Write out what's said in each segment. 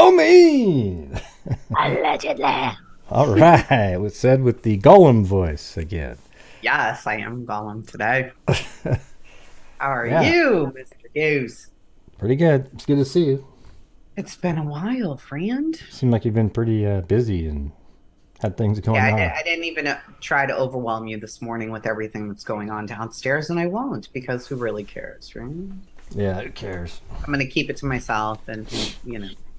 so mean. Allegedly. All right. It was said with the Gollum voice again. Yes, I am Gollum today. How are Yeah. you, Mr. Hughes? Pretty good. It's good to see you. It's been a while, friend. Seemed like you've been pretty busy and had things going on. I didn't even try to overwhelm you this morning with everything that's going on downstairs, and I won't, because who really cares, right? Yeah, who cares? I'm going to keep it to myself and,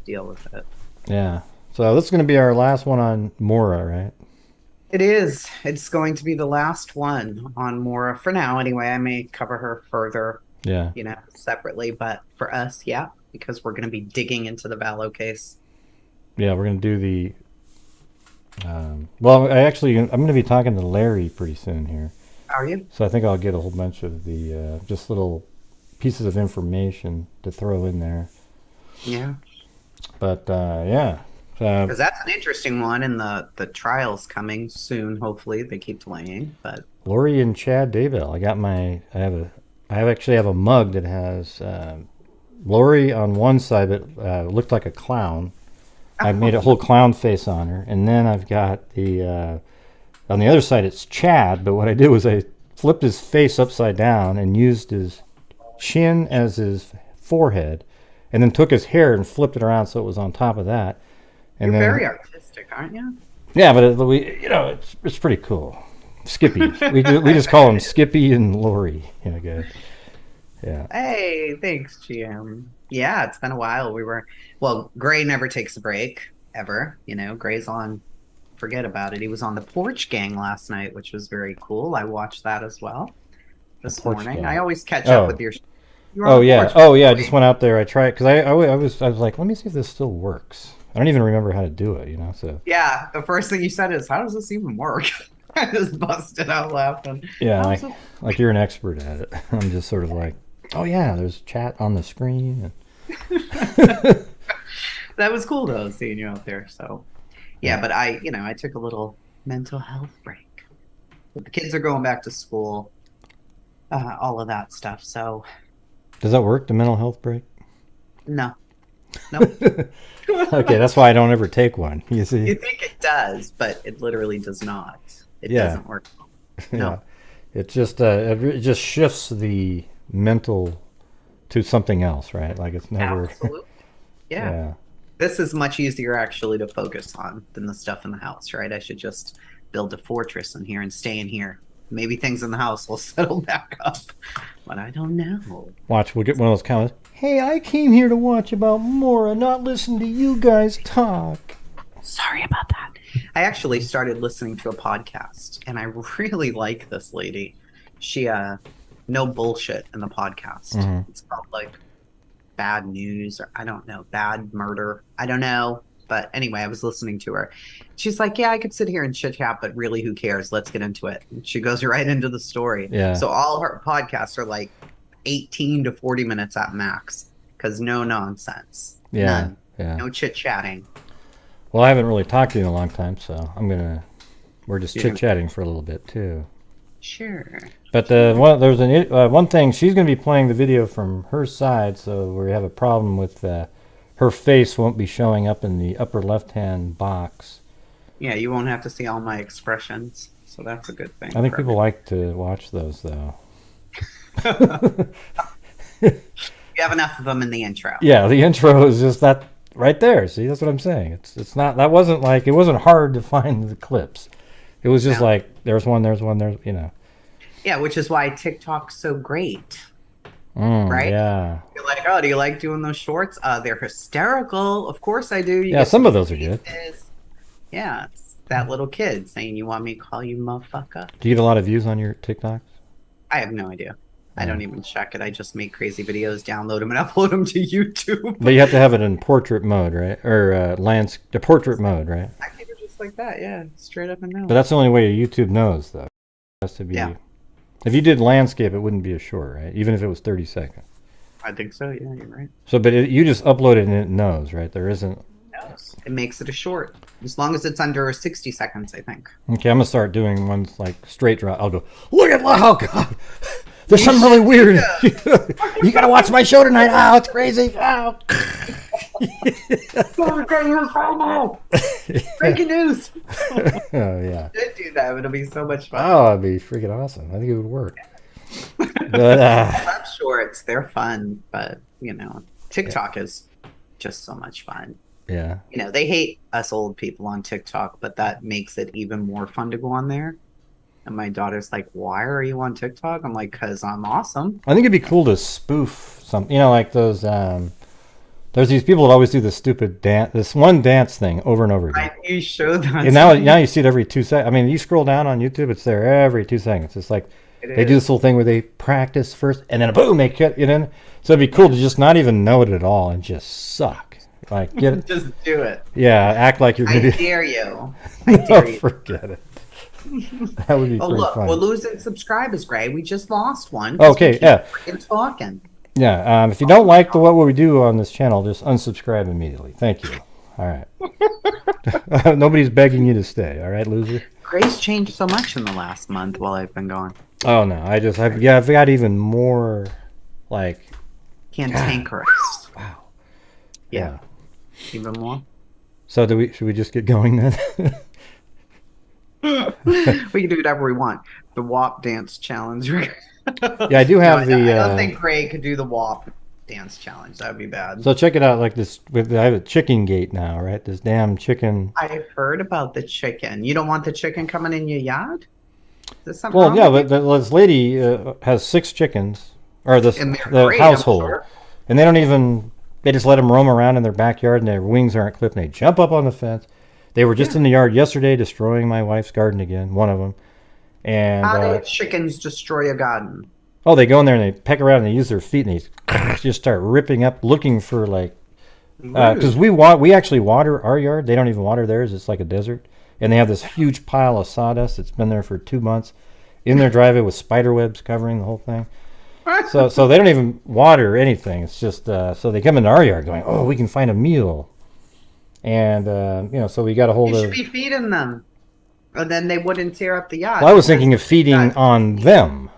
deal with it. Yeah. So this is going to be our last one on Maura, right? It is. It's going to be the last one on Maura for now. Anyway, I may cover her further, Yeah. Separately. But for us, yeah, because we're going to be digging into the Vallow case. Yeah, we're going to do the... I'm going to be talking to Larry pretty soon here. Are you? So I think I'll get a whole bunch of the just little pieces of information to throw in there. Yeah. But, yeah. Because that's an interesting one, and the trial's coming soon. Hopefully, they keep delaying. But Lori and Chad Daybell. I actually have a mug that has Lori on one side that looked like a clown. I made a whole clown face on her, and then I've got the on the other side it's Chad. But what I did was I flipped his face upside down and used his chin as his forehead, and then took his hair and flipped it around so it was on top of that. And you're then, very artistic, aren't you? Yeah, but it's pretty cool. Skippy, we just call them Skippy and Lori. Good. Yeah. Hey, thanks, GM. Yeah, it's been a while. Gray never takes a break ever. Gray's on. Forget about it. He was on the Porch Gang last night, which was very cool. I watched that as well this morning. Gang. I always catch up with your. Oh yeah. I just went out there. I tried because I was like, let me see if this still works. I don't even remember how to do it, So yeah, the first thing you said is, "How does this even work?" I just busted out laughing. Yeah, like you're an expert at it. I'm just sort of like, oh yeah, there's chat on the screen. That was cool though, seeing you out there. So yeah, but I took a little mental health break. But the kids are going back to school, all of that stuff. So does that work? The mental health break? No. Nope. Okay, that's why I don't ever take one. You see, you think it does, but it literally does not. It doesn't work. No, it just shifts the mental to something else, right? Like it's never. Absolutely. Yeah. This is much easier actually to focus on than the stuff in the house, right? I should just build a fortress in here and stay in here. Maybe things in the house will settle back up, but I don't know. Watch, we'll get one of those comments. Hey, I came here to watch about Maura, not listen to you guys talk. Sorry about that. I actually started listening to a podcast, and I really like this lady. She, no bullshit in the podcast. Mm-hmm. It's called, Bad News, or I don't know, Bad Murder. I don't know. But anyway, I was listening to her. She's like, yeah, I could sit here and chit chat, but really, who cares? Let's get into it. And she goes right into the story. Yeah. So all her podcasts are 18 to 40 minutes at max, because no nonsense. Yeah. None. Yeah. No chit chatting. Well, I haven't really talked to you in a long time, so we're just chit chatting for a little bit too. Sure. But there's one thing, she's going to be playing the video from her side, so we have a problem with her face won't be showing up in the upper left-hand box. Yeah, you won't have to see all my expressions, so that's a good thing. I think people like to watch those, though. You have enough of them in the intro. Yeah, the intro is just that right there. See, that's what I'm saying. It's not, that wasn't it wasn't hard to find the clips. It was just there's one, Yeah, which is why TikTok's so great. Right? Yeah. You're like, oh, do you like doing those shorts? They're hysterical. Of course I do. Yeah, some of those are good. Yeah, it's that little kid saying, you want me to call you motherfucker? Do you get a lot of views on your TikToks? I have no idea. I don't even check it. I just make crazy videos, download them, and upload them to YouTube. But you have to have it in portrait mode, right? Or the portrait mode, right? I keep it just like that, yeah. Straight up and down. But that's the only way YouTube knows, though. It has to be... Yeah. If you did landscape, it wouldn't be a short, right? Even if it was 30 seconds. I think so, yeah, you're right. So, but you just upload it and it knows, right? There isn't... It knows. It makes it a short. As long as it's under 60 seconds, I think. Okay, I'm going to start doing ones straight draw. I'll go, look at... Oh, God! There's something really weird. You got to watch my show tonight. Oh, it's crazy. Oh. Breaking news. Oh yeah. Should do that. It'll be so much fun. Oh, that'd be freaking awesome. I think it would work. But I'm shorts. They're fun, but TikTok is just so much fun. yeah. They hate us old people on TikTok, but that makes it even more fun to go on there. And my daughter's like, "Why are you on TikTok?" I'm like, "'Cause I'm awesome." I think it'd be cool to spoof some, like those. There's these people that always do this stupid dance, this one dance thing over and over again. You show that. And now you see it every 2 seconds. I mean, you scroll down on YouTube, it's there every 2 seconds. It's like they do this little thing where they practice first, and then boom, they get it in. So it'd be cool to just not even know it at all and just suck. Like get it. Just do it. Yeah, act like you're gonna. I dare you. I dare you. Forget it. That would be pretty Look, fun. we're losing subscribers, Gray. We just lost one. Okay, yeah. Talking. Yeah, if you don't like what we do on this channel, just unsubscribe immediately. Thank you. All right. Nobody's begging you to stay. All right, loser. Gray's changed so much in the last month while I've been gone. Oh no, I've got even more, like. Cantankerous. Wow. Yeah. Even more. So should we just get going then? We can do whatever we want. The WAP dance challenge. Yeah, I do have I don't think Gray could do the WAP dance challenge. That would be bad. So check it out. Like this, I have a chicken gate now, right? This damn chicken. I heard about the chicken. You don't want the chicken coming in your yard? Is there something Well, wrong yeah, with but this lady has 6 chickens, or the great, household, I'm sure. and they don't even. They just let them roam around in their backyard, and their wings aren't clipped. And they jump up on the fence. They were just in the yard yesterday, destroying my wife's garden again. One of them. And How do chickens destroy a garden? oh, they go in there and they peck around and they use their feet and they just start ripping up, looking for like. Because we actually water our yard. They don't even water theirs. It's like a desert, and they have this huge pile of sawdust that's been there for 2 months in their driveway with spider webs covering the whole thing. So they don't even water anything. It's just so they come into our yard going, oh, we can find a meal, and so we got a hold You of. should be feeding them, and then they wouldn't tear up the yard. Well, I was thinking of feeding on them,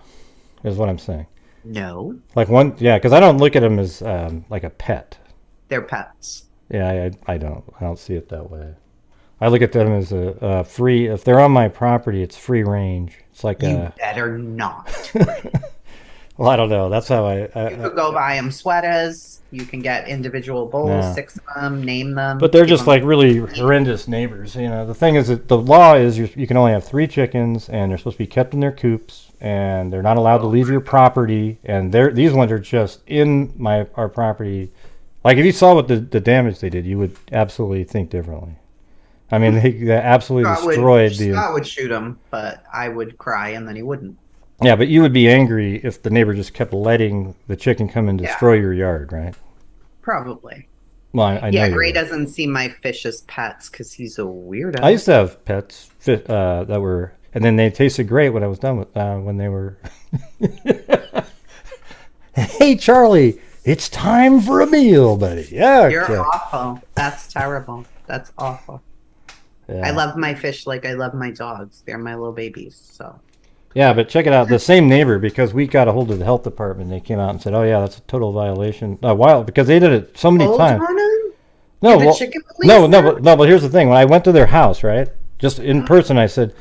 is what I'm saying. No, Like because I don't look at them as like a pet. they're pets. Yeah, I don't see it that way. I look at them as a free. If they're on my property, it's free range. It's like You better not. Well, I don't know. That's how You could go buy them sweaters. You can get individual bowls, Yeah. 6 of them, name them. But they're give just them- like really horrendous neighbors. The thing is that the law is you can only have 3 chickens, and they're supposed to be kept in their coops, and they're not allowed to leave your property. And these ones are just in our property. Like if you saw what the damage they did, you would absolutely think differently. I mean, they absolutely destroyed Scott would shoot him, but I would cry, and then he wouldn't. Yeah, but you would be angry if the neighbor just kept letting the chicken come and destroy your yard, right? Probably. Well, I know. Gray doesn't see my fish as pets because he's a weirdo. I used to have pets that were, and then they tasted great when I was done with when they were. Hey, Charlie, it's time for a meal, buddy. Yeah, You're awful. That's terrible. That's awful. Yeah. I love my fish like I love my dogs. They're my little babies. So. Yeah, but check it out. The same neighbor, because we got a hold of the health department, they came out and said, "Oh yeah, that's a total violation." Because they did it so many times. No, but here's the thing. When I went to their house, right, just in person, I said,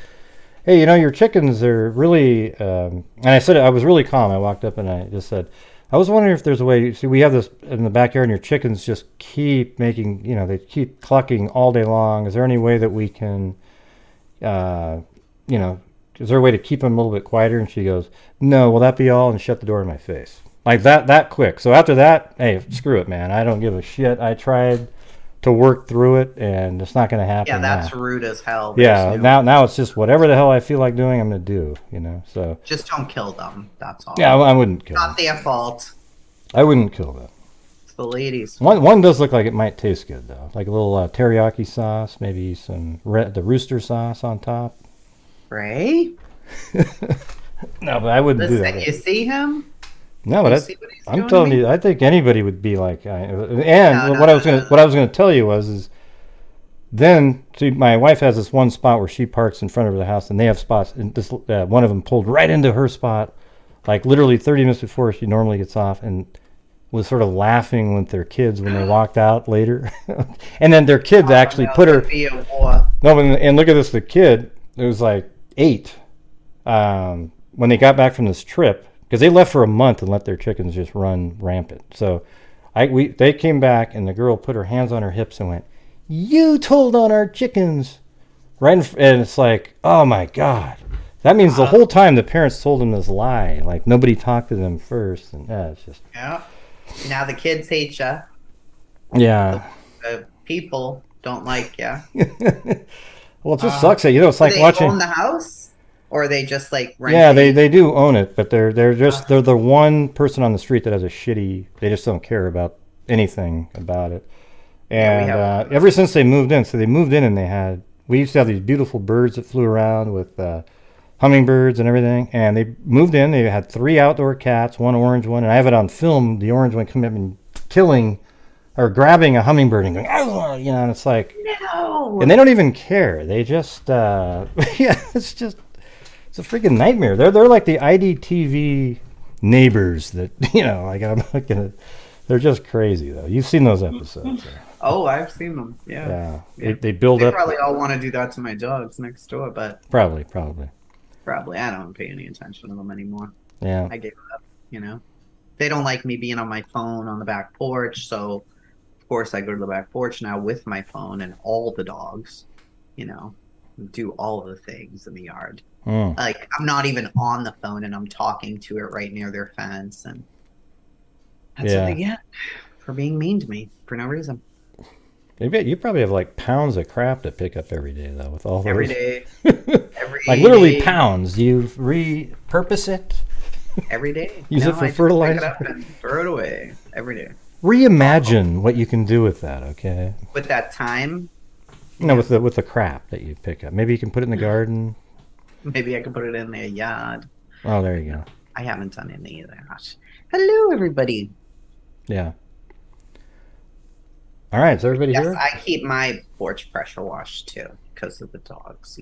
"Hey, your chickens are really," and I said I was really calm. I walked up and I just said, "I was wondering if there's a way. See, we have this in the backyard, and your chickens just keep making, they keep clucking all day long. Is there any way that we can, is there a way to keep them a little bit quieter?" And she goes, "No, will that be all?" And shut the door in my face. Like that quick. So after that, hey, screw it, man. I don't give a shit. I tried to work through it, and it's not going to happen. Yeah, that's rude as hell. Yeah, now it's just whatever the hell I feel like doing, I'm going to do, so. Just don't kill them. That's all. Yeah, I wouldn't kill them. Not their fault. I wouldn't kill them. It's the ladies. One does look like it might taste good, though. Like a little teriyaki sauce, maybe some the rooster sauce on top. Ray? No, but I wouldn't do Listen, that. you see him? No, but I'm doing telling to me? you, I think anybody would be like. What I was going to tell you is then see, my wife has this one spot where she parks in front of the house, and they have spots, and this one of them pulled right into her spot, like literally 30 minutes before she normally gets off, and was sort of laughing with their kids when they walked out later. And then their kids actually put her. Be a war. No, and look at this. The kid, it was like 8 when they got back from this trip, because they left for a month and let their chickens just run rampant. So they came back, and the girl put her hands on her hips and went, "You told on our chickens." Right, and it's like, oh my God. That means the whole time the parents told them this lie. Like, nobody talked to them first. And it's just. Yeah. Now the kids hate you. Yeah. The people don't like you. Well, it just sucks that, it's like watching. Do they own the house? Or are they just like renting? Yeah, they do own it, but they're the one person on the street that has a shitty. They just don't care about anything about it. And ever since they moved in, and we used to have these beautiful birds that flew around with hummingbirds and everything. And they moved in. They had 3 outdoor cats, 1 orange one, and I have it on film. The orange one coming up and killing or grabbing a hummingbird and going, oh, and it's like, no. And they don't even care. They just, it's a freaking nightmare. They're like the IDTV neighbors that, like I'm not gonna. They're just crazy though. You've seen those episodes. So. Oh, I've seen them. Yeah. They build up. They probably all want to do that to my dogs next door, but probably. I don't pay any attention to them anymore. Yeah. I gave it up. They don't like me being on my phone on the back porch, so of course I go to the back porch now with my phone, and all the dogs, do all the things in the yard. Like, I'm not even on the phone, and I'm talking to it right near their fence, and that's what they get for being mean to me for no reason. You probably have like pounds of crap to pick up every day, though, with all those. Every day. Like literally pounds. You repurpose it? Every day. Use it for fertilizer? Pick it up and throw it away every day. Reimagine what you can do with that, okay? With that time? No, with the crap that you pick up. Maybe you can put it in the garden. Maybe I can put it in the yard. Oh, there you go. I haven't done any of that. Hello, everybody. Yeah. All right, is everybody here? Yes, I keep my porch pressure washed too because of the dogs,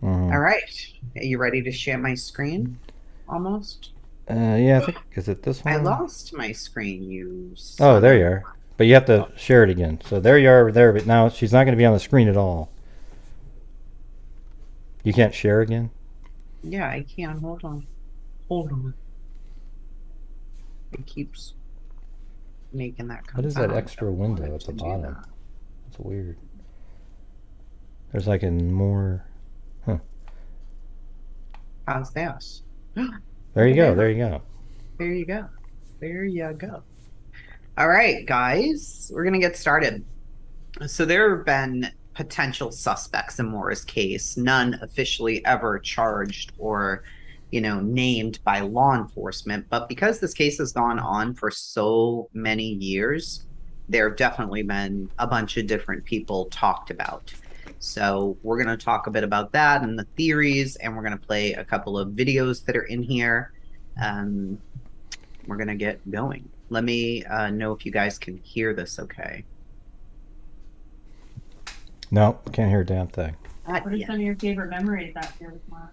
All right. Are you ready to share my screen? Almost? Yeah, I think, is it this one? I lost my screen, Oh, there you are. But you have to share it again. So there you are there, but now she's not going to be on the screen at all. You can't share again? Yeah, I can. Hold on. It keeps making that come. What is that extra window at the bottom? That's weird. There's like a more... How's that? There you go. There you go. All right, guys. We're going to get started. So there have been potential suspects in Maura's case, none officially ever charged or, named by law enforcement. But because this case has gone on for so many years, there have definitely been a bunch of different people talked about. So we're going to talk a bit about that and the theories, and we're going to play a couple of videos that are in here. We're going to get going. Let me know if you guys can hear this okay. No, can't hear a damn thing. What are some of your favorite memories out here with Mark?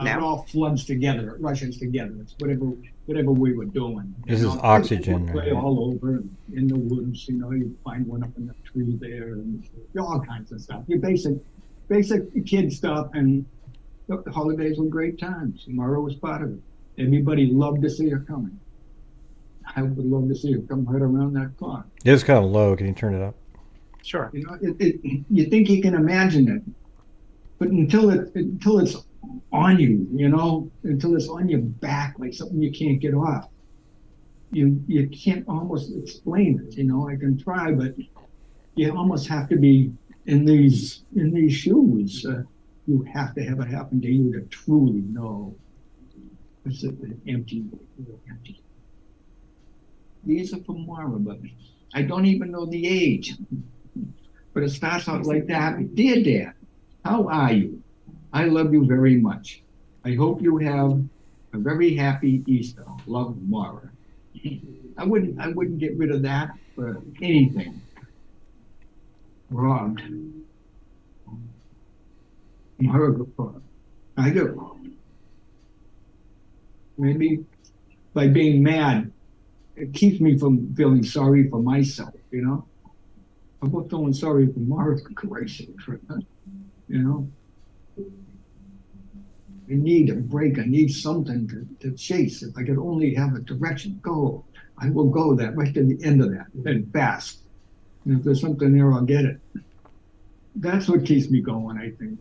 It all floods together. It rushes together. It's whatever we were doing. This is oxygen. Play all over in the woods. You find one up in the tree there, and all kinds of stuff. Your basic kid stuff. And look, the holidays were great times. Maura was part of it. Everybody loved to see her coming. I would love to see her come right around that clock. It is kind of low. Can you turn it up? Sure. You think you can imagine it, but until it's on you, until it's on your back like something you can't get off, you can't almost explain it. I can try, but you almost have to be in these shoes. You have to have it happen to you to truly know. It's empty. These are from Maura, but I don't even know the age. But it starts out like that. Dear Dad, how are you? I love you very much. I hope you have a very happy Easter. Love, Maura. I wouldn't get rid of that for anything. Robbed. Maura, I do. Maybe by being mad it keeps me from feeling sorry for myself, you know? I'm not feeling sorry for Maura, for Christ's sake, you know? I need a break. I need something to chase. If I could only have a direction to go, I will go that right to the end of that, and fast. And if there's something there, I'll get it. That's what keeps me going, I think.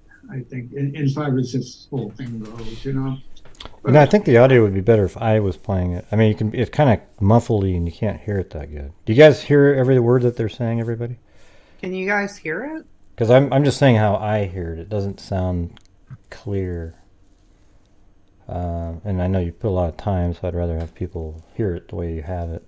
As far as this whole thing goes, you know? You know, I think the audio would be better if I was playing it. I mean, you can. It's kind of muffly and you can't hear it that good. Do you guys hear every word that they're saying, everybody? Can you guys hear it? Because I'm just saying how I hear it. It doesn't sound clear. And I know you put a lot of time, so I'd rather have people hear it the way you have it.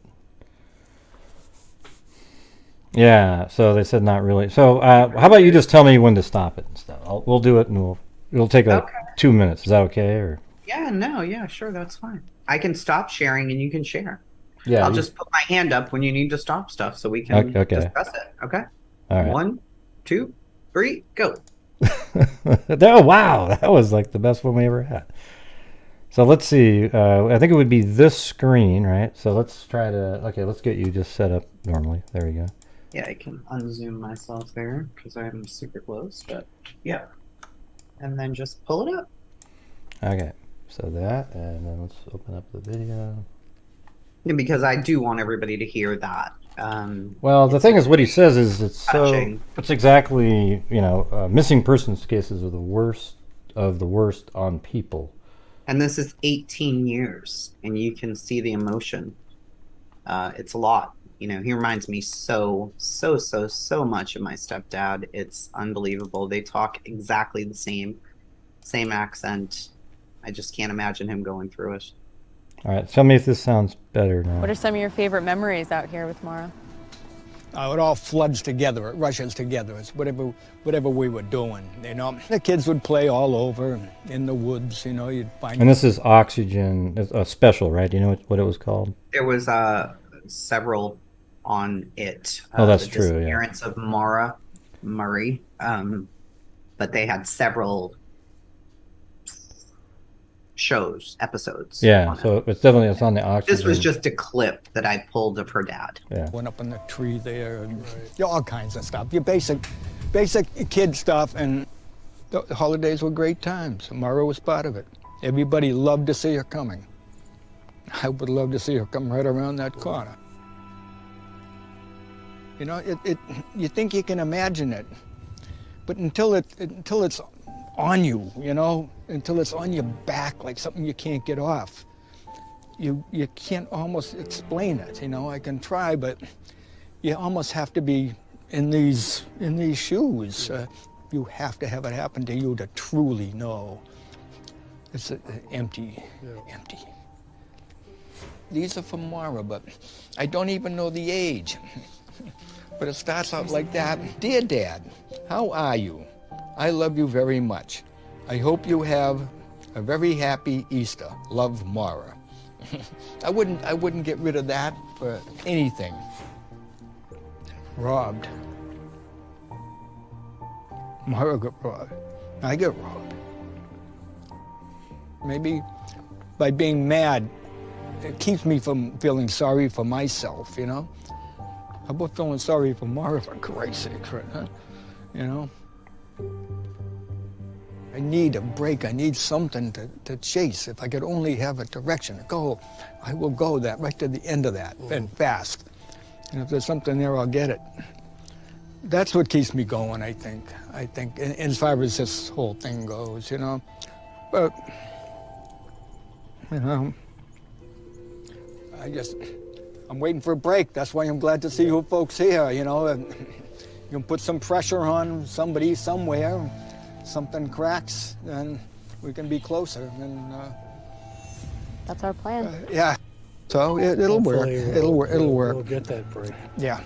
Yeah, so they said not really. So how about you just tell me when to stop it and stuff? We'll do it, and it'll take like 2 minutes. Is that okay? Or Yeah, sure, that's fine. I can stop sharing and you can share. yeah, I'll just put my hand up when you need to stop stuff so we can discuss it. Okay. all right. 1, 2, 3, go. Oh wow, that was like the best one we ever had. So let's see. I think it would be this screen, right? So let's try to. Okay, let's get you just set up normally. There we go. Yeah, I can unzoom myself there because I'm super close, but yeah. And then just pull it up. Okay, so that, and then let's open up the video. Yeah, because I do want everybody to hear that. Well, the thing is, what he says is touching. It's exactly, missing persons cases are the worst of the worst on people. And this is 18 years, and you can see the emotion. It's a lot. He reminds me so much of my stepdad. It's unbelievable. They talk exactly the same accent. I just can't imagine him going through it. All right, tell me if this sounds better now. What are some of your favorite memories out here with Maura? It all floods together, it rushes together. It's whatever we were doing, The kids would play all over in the woods, you'd find... And this is Oxygen, a special, right? Do you know what it was called? There was several on it. Oh, that's the true, yeah. Disappearance of Maura Murray. But they had several episodes. Yeah, so it's on the Oxygen. This was just a clip that I pulled of her dad. Yeah. Went up in the tree there, and all kinds of stuff. Your basic kid stuff, and the holidays were great times. Maura was part of it. Everybody loved to see her coming. I would love to see her come right around that corner. You think you can imagine it, but until it's on you, until it's on your back like something you can't get off, you can't almost explain it. I can try, but you almost have to be in these shoes. You have to have it happen to you to truly know. It's empty. These are from Maura, but I don't even know the age. But it starts out like that. Dear Dad, how are you? I love you very much. I hope you have a very happy Easter. Love, Maura. I wouldn't get rid of that for anything. Robbed. Maura got robbed. I got robbed. Maybe by being mad, it keeps me from feeling sorry for myself, How about feeling sorry for Maura, for Christ's sake, huh? I need a break. I need something to chase. If I could only have a direction to go, I will go that right to the end of that, and fast. And if there's something there, I'll get it. That's what keeps me going, I think. As far as this whole thing goes, But, I'm waiting for a break. That's why I'm glad to see you folks here, You can put some pressure on somebody somewhere. Something cracks, then we can be closer. And That's our plan. yeah, so it'll work. It'll work. We'll get that break. Yeah.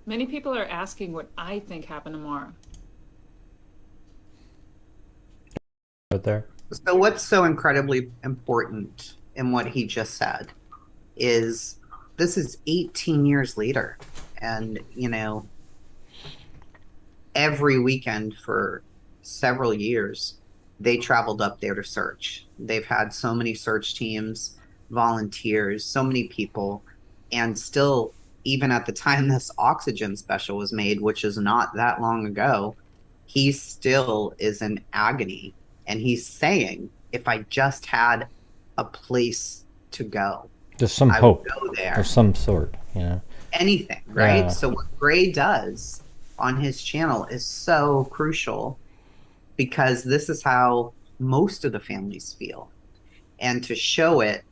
Many people are asking what I think happened to Maura. Right there. So what's so incredibly important in what he just said is this is 18 years later. And, every weekend for several years, they traveled up there to search. They've had so many search teams. volunteers, so many people, and still, even at the time this Oxygen special was made, which is not that long ago, he still is in agony. And he's saying, if I just had a place to go, Just some I hope would go there. of some sort, you know. Anything, right? Yeah. So what Gray does on his channel is so crucial, because this is how most of the families feel. And to show it,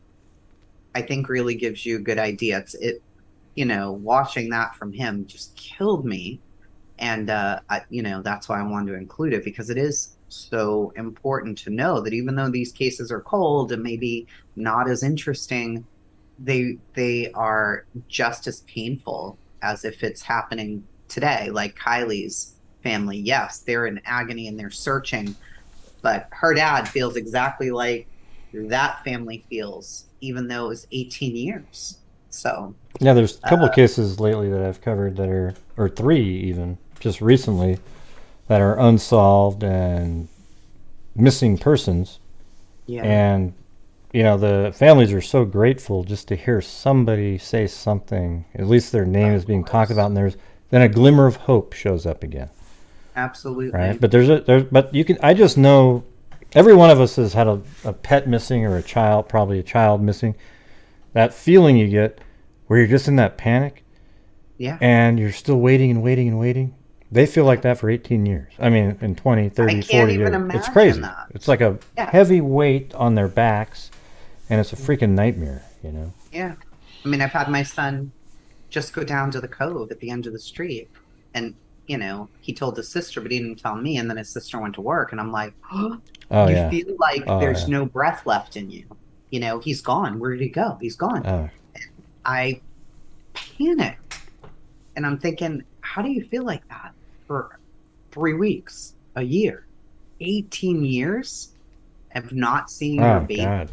I think really gives you a good idea. Watching that from him just killed me. And, that's why I wanted to include it, because it is so important to know that even though these cases are cold and maybe not as interesting, they are just as painful as if it's happening today. Like Kylie's family, yes, they're in agony and they're searching, but her dad feels exactly like that family feels, even though it was 18 years. So yeah, there's a couple of cases lately that I've covered that are, or 3 even, just recently, that are unsolved and missing persons. yeah, And, the families are so grateful just to hear somebody say something, at least their name is being talked about, and then a glimmer of hope shows up again. absolutely. Right? But I just know every one of us has had a pet missing, or probably a child missing. That feeling you get where you're just in that panic, Yeah. and you're still waiting and waiting and waiting. They feel like that for 18 years. I mean, in 20, 30, I can't 40 even years. It's imagine crazy. that. It's like a Yeah. heavy weight on their backs, and it's a freaking nightmare, Yeah. I mean, I've had my son just go down to the cove at the end of the street, and, he told his sister, but he didn't tell me. And then his sister went to work, and I'm like, Oh, you yeah. feel like Oh, there's yeah. no breath left in you. He's gone. Where did he go? He's gone. Oh, I panicked. And I'm thinking, how do you feel like that for 3 weeks, a year, 18 years of not seeing your oh baby? God.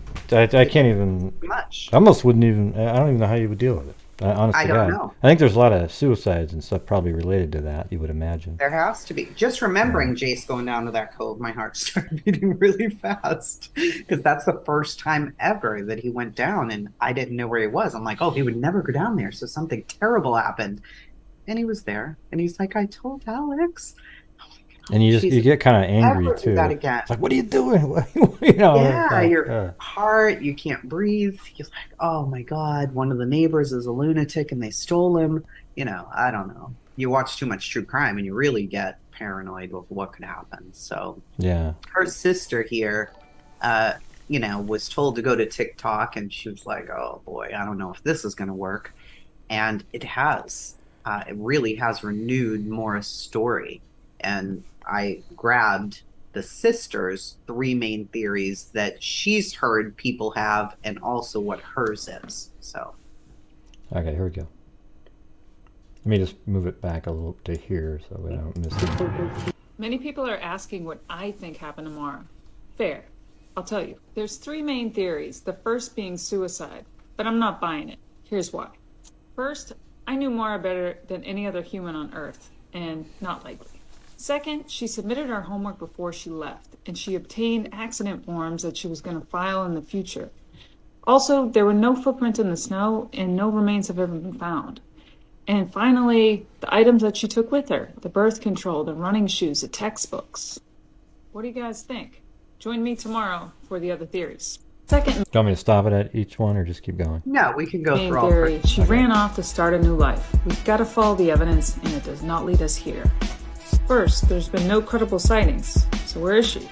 I can't even, Much. I almost wouldn't even, I don't even know how you would deal with it. Honestly, I don't know. I think there's a lot of suicides and stuff probably related to that, you would imagine. There has to be. Just remembering Jace going down to that cove, my heart started beating really fast, because that's the first time ever that he went down, and I didn't know where he was. I'm like, oh, he would never go down there, so something terrible happened. And he was there, and he's like, I told Alex. And you get kind of angry Never do too. that again. It's like, what are you doing? Yeah, like, your heart, you can't breathe. He's like, oh my God, one of the neighbors is a lunatic and they stole him. I don't know. You watch too much true crime and you really get paranoid with what could happen. So yeah. her sister here, was told to go to TikTok, and she was like, oh boy, I don't know if this is going to work. And it has. It really has renewed Maura's story. And I grabbed the sister's 3 main theories that she's heard people have, and also what hers is. So, Okay, here we go. Let me just move it back a little to here so we don't miss it. Many people are asking what I think happened to Maura. Fair. I'll tell you. There's 3 main theories, the first being suicide, but I'm not buying it. Here's why. First, I knew Maura better than any other human on Earth, and not likely. Second, she submitted her homework before she left, and she obtained accident forms that she was going to file in the future. Also, there were no footprints in the snow, and no remains have ever been found. And finally, the items that she took with her, the birth control, the running shoes, the textbooks. What do you guys think? Join me tomorrow for the other theories. Second Do you want me to stop it at each one or just keep going? no, we can go main through all theory, 3. she ran off to start a new life. We've got to follow the evidence, and it does not lead us here. First, there's been no credible sightings, so where is she?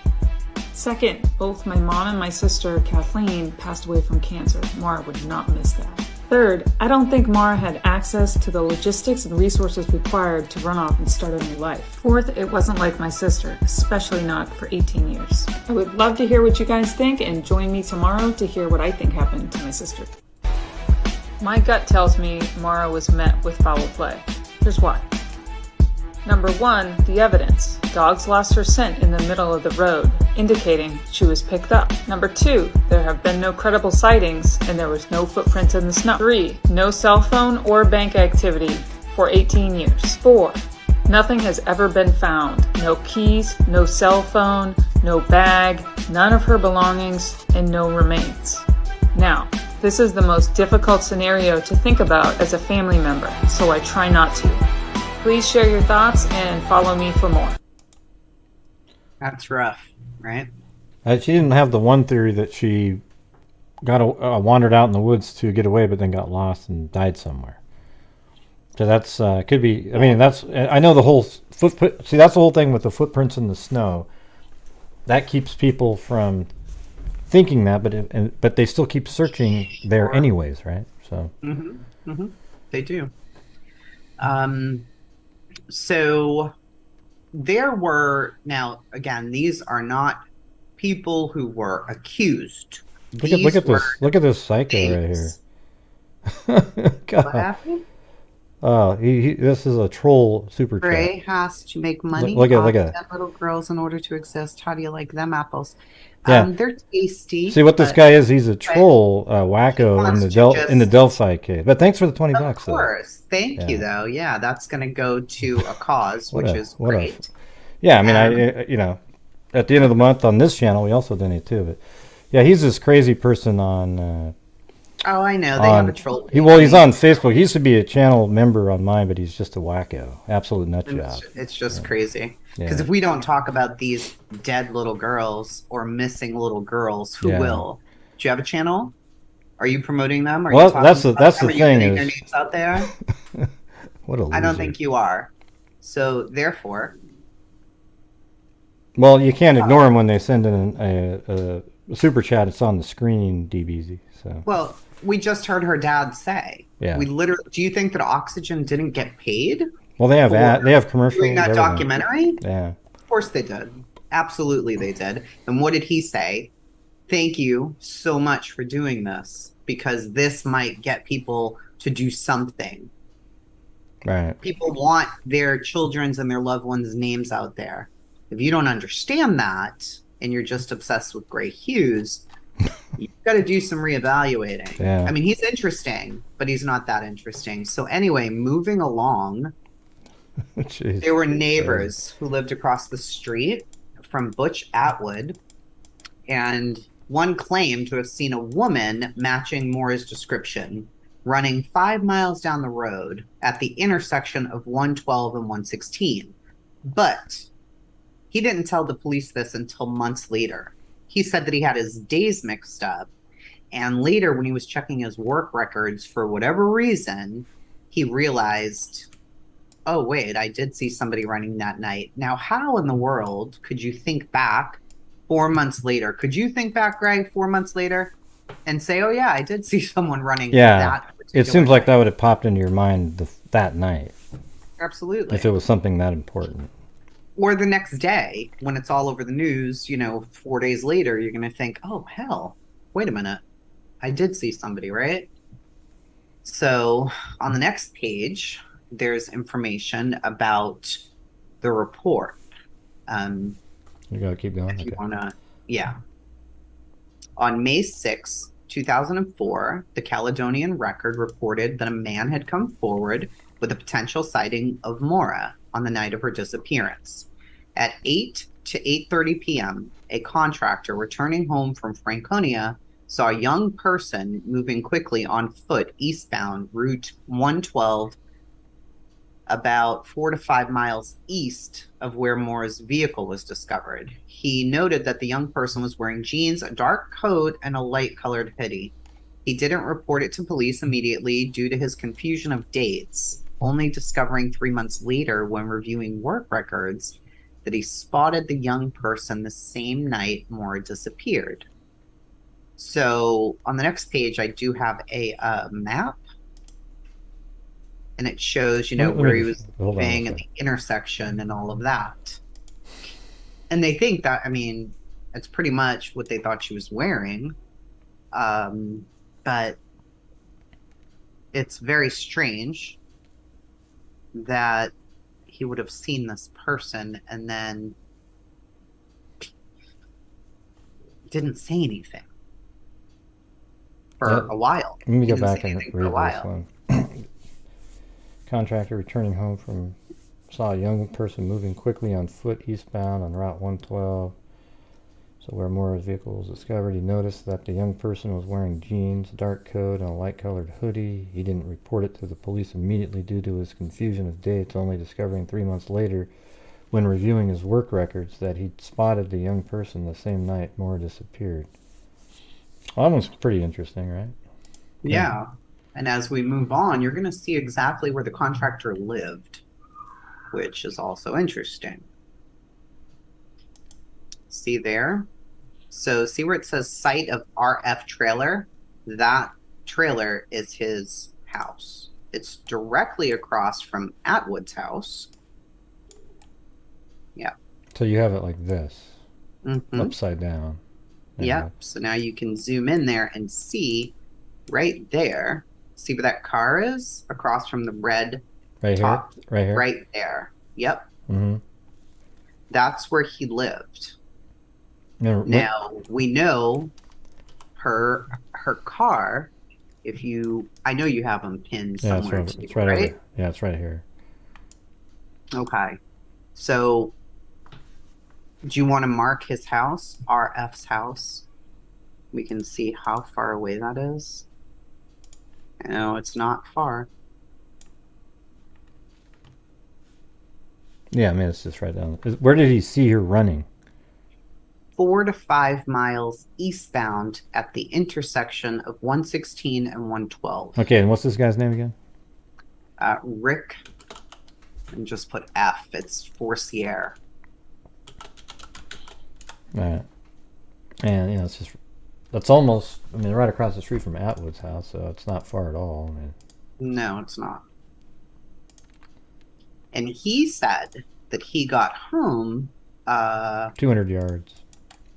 Second, both my mom and my sister, Kathleen, passed away from cancer. Maura would not miss that. Third, I don't think Maura had access to the logistics and resources required to run off and start a new life. Fourth, it wasn't like my sister, especially not for 18 years. I would love to hear what you guys think, and join me tomorrow to hear what I think happened to my sister. My gut tells me Maura was met with foul play. Here's why. Number 1, the evidence. Dogs lost her scent in the middle of the road, indicating she was picked up. Number 2, there have been no credible sightings, and there was no footprints in the snow. 3, no cell phone or bank activity for 18 years. 4, nothing has ever been found. No keys, no cell phone, no bag, none of her belongings, and no remains. Now, This is the most difficult scenario to think about as a family member, so I try not to. Please share your thoughts and follow me for more. That's rough, right? She didn't have the one theory that she got wandered out in the woods to get away, but then got lost and died somewhere. So that's could be. I mean, I know the whole footprint. See, that's the whole thing with the footprints in the snow. That keeps people from thinking that, but they still keep searching there anyways, right? So. They do. So there were, now again, these are not people who were accused. Look at this psycho right here. God. What happened? Oh, this is a troll super chat. Ray has to make money Look off at dead little girls in order to exist. How do you like them apples? Yeah. They're tasty. See what this guy is? He's a troll wacko wants in the Delphi cave. But thanks for the $20 Of course. Thank you, though. Yeah, that's going to go to a cause, which is great. Yeah, I mean, at the end of the month on this channel, we also donate too. But yeah, he's this crazy person on. Oh, I know. They have a troll. He's on Facebook. He used to be a channel member on mine, but he's just a wacko. Absolute nut job. It's just crazy. Because if we don't talk about these dead little girls or missing little girls, who will? Do you have a channel? Are you promoting them? Well, that's the thing. Are you their names out there? What a loser. I don't think you are. So therefore. Well, you can't ignore them when they send in a super chat. It's on the screen, DBZ. So. Well, we just heard her dad say. Yeah. We literally. Do you think that Oxygen didn't get paid? Well, they have commercials. Doing that documentary? Yeah. Of course they did. Absolutely they did. And what did he say? Thank you so much for doing this, because this might get people to do something. Right. People want their children's and their loved ones' names out there. If you don't understand that and you're just obsessed with Gray Hughes, you've got to do some reevaluating. Yeah. I mean, he's interesting, but he's not that interesting. So anyway, moving along, there were neighbors who lived across the street from Butch Atwood, and one claimed to have seen a woman matching Maura's description running 5 miles down the road at the intersection of 112 and 116. But he didn't tell the police this until months later. He said that he had his days mixed up, and later when he was checking his work records for whatever reason, he realized, oh wait, I did see somebody running that night. Now, how in the world could you think back 4 months later? Could you think back, Greg, 4 months later and say, oh yeah, I did see someone running that particular it seems like night? that would have popped into your mind that night. Absolutely. If it was something that important. Or the next day, when it's all over the news, 4 days later, you're going to think, oh, hell, wait a minute. I did see somebody, right? So on the next page, there's information about the report. You got to keep going. If you want to, yeah. On May 6, 2004, the Caledonian Record reported that a man had come forward with a potential sighting of Maura on the night of her disappearance. At 8 to 8:30 p.m., a contractor returning home from Franconia saw a young person moving quickly on foot eastbound Route 112, about 4 to 5 miles east of where Maura's vehicle was discovered. He noted that the young person was wearing jeans, a dark coat, and a light-colored hoodie. He didn't report it to police immediately due to his confusion of dates, only discovering 3 months later when reviewing work records that he spotted the young person the same night Maura disappeared. So on the next page, I do have a map, and it shows, where he was moving and the intersection and all of that. And they think that, it's pretty much what they thought she was wearing. But it's very strange that he would have seen this person and then didn't say anything for a while. Let me go back and read this one. Contractor returning home saw a young person moving quickly on foot eastbound on Route 112. So where Maura's vehicle was discovered, he noticed that the young person was wearing jeans, dark coat, and a light-colored hoodie. He didn't report it to the police immediately due to his confusion of dates, only discovering 3 months later, when reviewing his work records, that he'd spotted the young person the same night Maura disappeared. Well, that one's pretty interesting, right? Yeah. And as we move on, you're going to see exactly where the contractor lived, which is also interesting. See there? So see where it says site of RF trailer? That trailer is his house. It's directly across from Atwood's house. Yeah. So you have it like this, Mm-hmm. upside down. Yep. So now you can zoom in there and see right there. See where that car is? Across from the red Right top. here? Right here? Right there. Yep. Mm-hmm. That's where he lived. Now, we know her car. If you, I know you have them pinned yeah, somewhere it's too, right, right? over. Yeah, it's right here. Okay. So, do you want to mark his house, RF's house? We can see how far away that is. No, it's not far. Yeah, I mean, it's just right down. Where did he see her running? 4 to 5 miles eastbound at the intersection of 116 and 112. Okay, and what's this guy's name again? Rick, and just put F. It's Forcier. All right. And, you know, it's just, that's almost, I mean, right across the street from Atwood's house, so it's not far at all. I mean, No, it's not. And he said that he got home, 200 yards.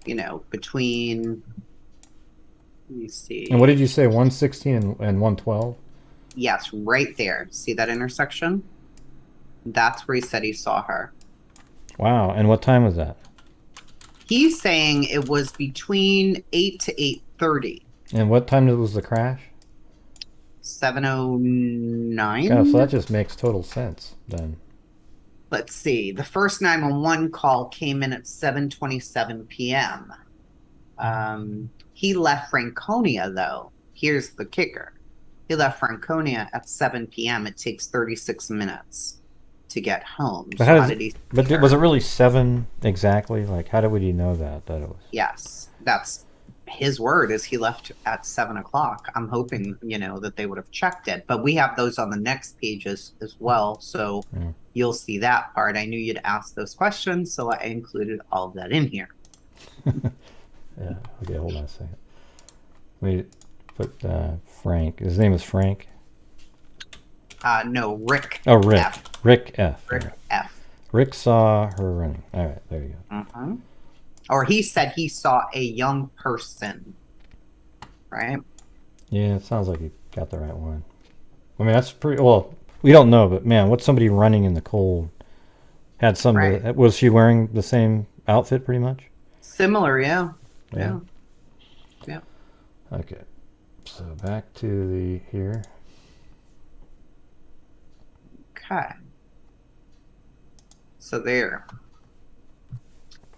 you know, between, let me see. And what did you say, 116 and 112? Yes, right there. See that intersection? That's where he said he saw her. Wow, and what time was that? He's saying it was between 8 to 8:30. And what time was the crash? 7:09. Yeah, so that just makes total sense then. Let's see. The first 911 call came in at 7:27 p.m. He left Franconia, though. Here's the kicker. He left Franconia at 7 p.m. It takes 36 minutes to get home. But, So how did he? but was it really 7 exactly? Like, how would he know that it was? Yes, that's his word. Is he left at 7 o'clock? I'm hoping, you know, that they would have checked it. But we have those on the next pages as well, so Yeah. you'll see that part. I knew you'd ask those questions, so I included all of that in here. Yeah. Okay, hold on a second. We put Frank. His name is Frank. No, Rick. Oh, Rick. F. Rick F. Rick Yeah. F. Rick saw her running. All right, there you go. Mm-hmm. Or he said he saw a young person, right? Yeah, it sounds like you got the right one. I mean, that's pretty. Well, we don't know, but man, what's somebody running in the cold? Had somebody. Right. Was she wearing the same outfit, pretty much? Similar, yeah. Yeah. Okay. So back to the here. Okay. So there.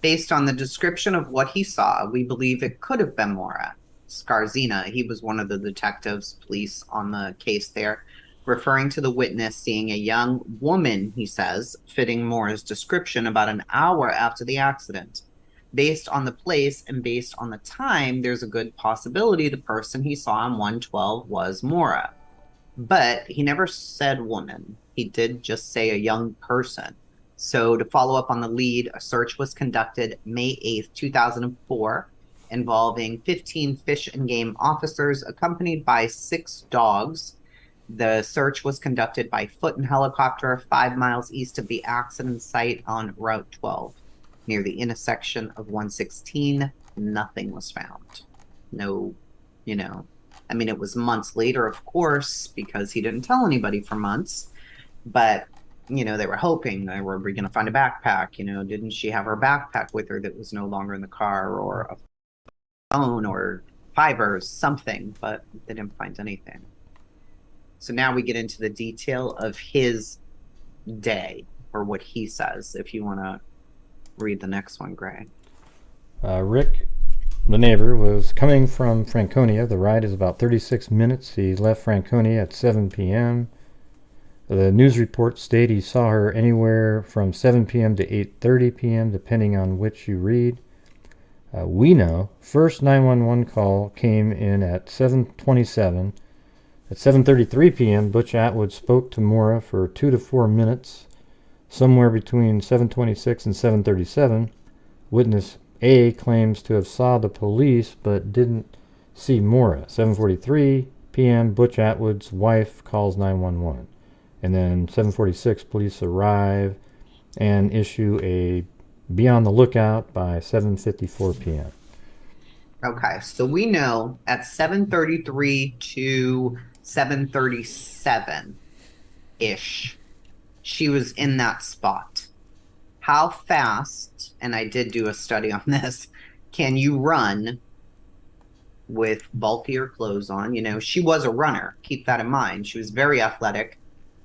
Based on the description of what he saw, we believe it could have been Maura Scarzina. He was one of the detectives, police on the case there, referring to the witness seeing a young woman, he says, fitting Maura's description about an hour after the accident. Based on the place and based on the time, there's a good possibility the person he saw on 112 was Maura. But he never said woman. He did just say a young person. So to follow up on the lead, a search was conducted May 8th, 2004, involving 15 fish and game officers accompanied by 6 dogs. The search was conducted by foot and helicopter 5 miles east of the accident site on Route 12. Near the intersection of 116, nothing was found. No, you know, I mean, it was months later, of course, because he didn't tell anybody for months. But, you know, they were hoping, were we going to find a backpack? You know, didn't she have her backpack with her that was no longer in the car, or a phone or fibers, something, but they didn't find anything. So now we get into the detail of his day, or what he says, if you want to read the next one, Gray. Rick, the neighbor, was coming from Franconia. The ride is about 36 minutes. He left Franconia at 7 p.m. The news reports state he saw her anywhere from 7 p.m. to 8:30 p.m., depending on which you read. We know first 911 call came in at 7:27. At 7:33 p.m., Butch Atwood spoke to Maura for 2 to 4 minutes. Somewhere between 7:26 and 7:37, witness A claims to have saw the police but didn't see Maura. 7:43 p.m., Butch Atwood's wife calls 911. And then 7:46, police arrive and issue a be on the lookout by 7:54 p.m. Okay, so we know at 7:33 to 7:37-ish, she was in that spot. How fast, and I did do a study on this, can you run with bulkier clothes on? You know, she was a runner. Keep that in mind. She was very athletic.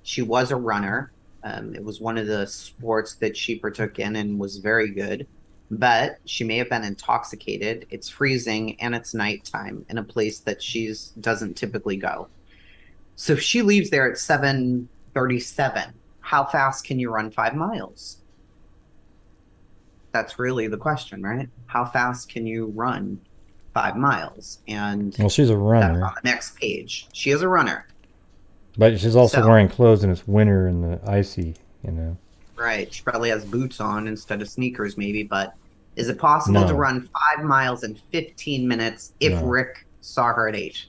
She was a runner. It was one of the sports that she partook in and was very good. But she may have been intoxicated. It's freezing and it's nighttime in a place that she doesn't typically go. So if she leaves there at 7:37, how fast can you run 5 miles? That's really the question, right? How fast can you run 5 miles? And well, she's a runner. on the next page, she is a runner. But she's also wearing clothes and it's winter and the icy, you know. Right. She probably has boots on instead of sneakers, maybe. But is it possible to run 5 miles in 15 minutes if Rick saw her at 8?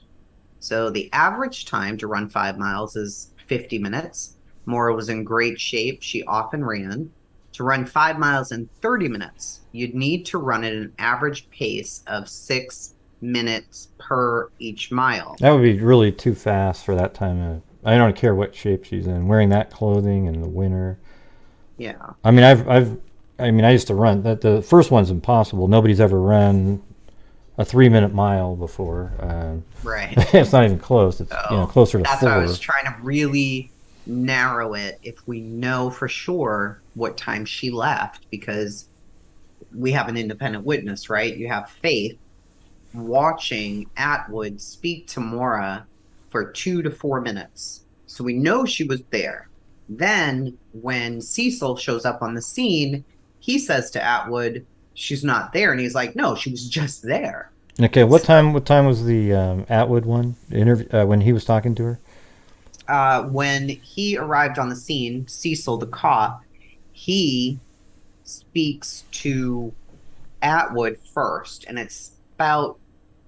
So the average time to run 5 miles is 50 minutes. Maura was in great shape. She often ran. To run 5 miles in 30 minutes, you'd need to run at an average pace of 6 minutes per each mile. That would be really too fast for that time of... I don't care what shape she's in. Wearing that clothing in the winter. Yeah. I mean, I used to run. The first one's impossible. Nobody's ever run a 3-minute mile before. Right. It's not even close. It's closer to 4. That's why I was trying to really narrow it if we know for sure what time she left, because we have an independent witness, right? You have Faith watching Atwood speak to Maura for 2 to 4 minutes. So we know she was there. Then when Cecil shows up on the scene, he says to Atwood, she's not there. And he's like, no, she was just there. Okay, what time was the Atwood one when he was talking to her? When he arrived on the scene, Cecil, the cop, he speaks to Atwood first. And it's about,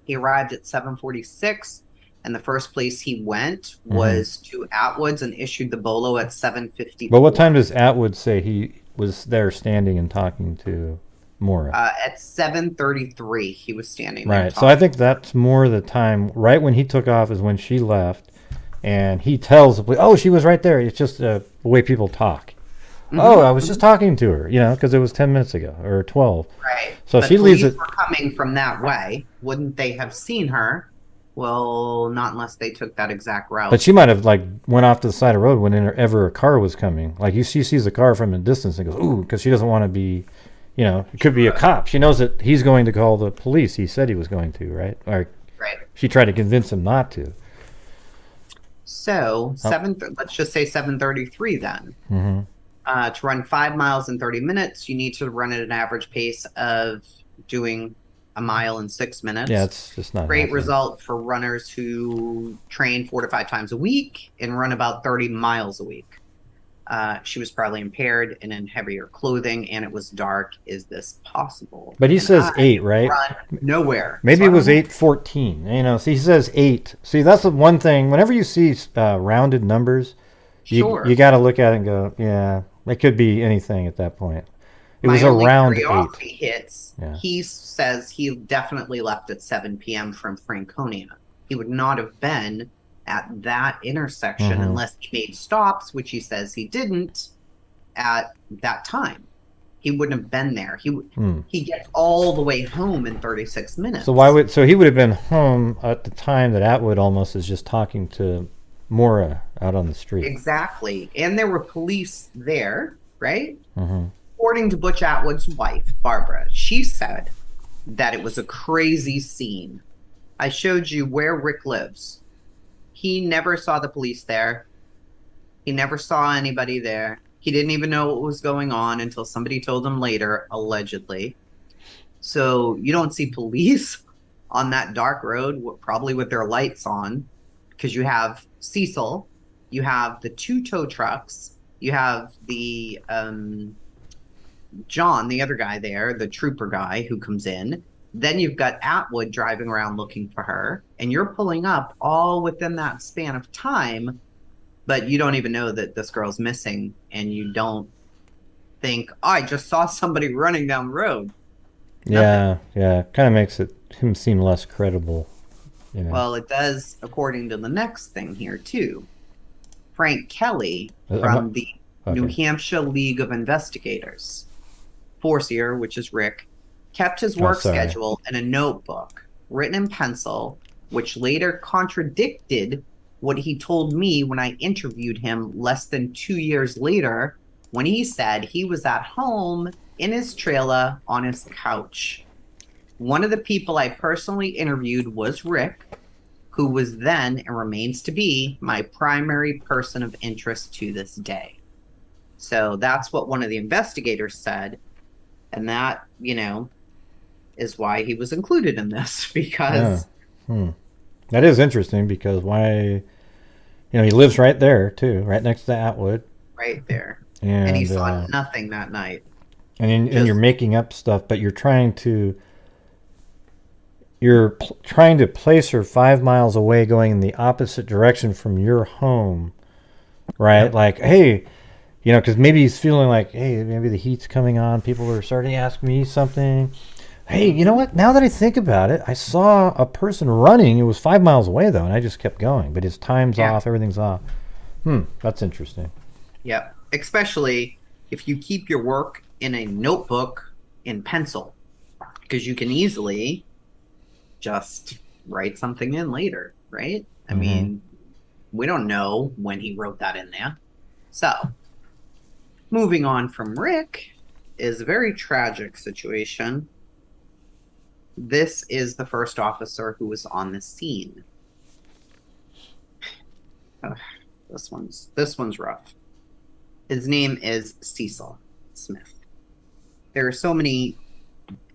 he arrived at 7:46. And the first place he went was to Atwood's and issued the bolo at 7:54. But what time does Atwood say he was there standing and talking to Maura? At 7:33, he was standing there. Right. So I think that's more the time. Right when he took off is when she left, and he tells the police, "Oh, she was right there." It's just the way people talk. Oh, I was just talking to her, because it was 10 minutes ago or 12. Right. So but she leaves it. Were coming from that way. Wouldn't they have seen her? Well, not unless they took that exact route. But she might have went off to the side of the road whenever a car was coming. Like she sees a car from a distance and goes, "Ooh," because she doesn't want to be, it could be a cop. She knows that he's going to call the police. He said he was going to, right? Or right. She tried to convince him not to. So let's just say 7:33 then. To run 5 miles in 30 minutes, you need to run at an average pace of doing a mile in 6 minutes. Yeah, it's just not great happening. result for runners who train 4 to 5 times a week and run about 30 miles a week. She was probably impaired and in heavier clothing, and it was dark. Is this possible? But he says 8, right? Run nowhere. Maybe it was 8:14. See, he says 8. See, that's the one thing. Whenever you see rounded numbers, you got to look at it and go, yeah, it could be anything at that point. It was around 8. Hits. Yeah. He says he definitely left at 7 p.m. from Franconia. He would not have been at that intersection unless he made stops, which he says he didn't at that time. He wouldn't have been there. He gets all the way home in 36 minutes. So he would have been home at the time that Atwood almost is just talking to Maura out on the street. Exactly. And there were police there, right? According to Butch Atwood's wife, Barbara, she said that it was a crazy scene. I showed you where Rick lives. He never saw the police there. He never saw anybody there. He didn't even know what was going on until somebody told him later, allegedly. So you don't see police on that dark road, probably with their lights on, because you have Cecil, you have the 2 tow trucks, you have the John, the other guy there, the trooper guy who comes in. Then you've got Atwood driving around looking for her, and you're pulling up all within that span of time, but you don't even know that this girl's missing, and you don't think, oh, I just saw somebody running down the road. Yeah, kind of makes him seem less credible. You know. Well, it does, according to the next thing here, too. Frank Kelly from the New Hampshire League of Investigators, Forcier, which is Rick, kept his work schedule in a notebook written in pencil, which later contradicted what he told me when I interviewed him less than 2 years later, when he said he was at home in his trailer on his couch. One of the people I personally interviewed was Rick, who was then and remains to be my primary person of interest to this day. So that's what one of the investigators said. And that, is why he was included in this, because... That is interesting, because why... he lives right there, too, right next to Atwood. Right there. And he saw nothing that night. And you're making up stuff, but you're trying to... You're trying to place her 5 miles away, going in the opposite direction from your home, right? Yep. Like, hey... because maybe he's feeling like, hey, maybe the heat's coming on. People are starting to ask me something. Hey, you know what? Now that I think about it, I saw a person running. It was 5 miles away, though, and I just kept going. But his time's off. Everything's off. That's interesting. Yep. Especially if you keep your work in a notebook in pencil, because you can easily just write something in later, right? I mean, we don't know when he wrote that in there. So... moving on from Rick is a very tragic situation. This is the first officer who was on the scene. This one's rough. His name is Cecil Smith. There are so many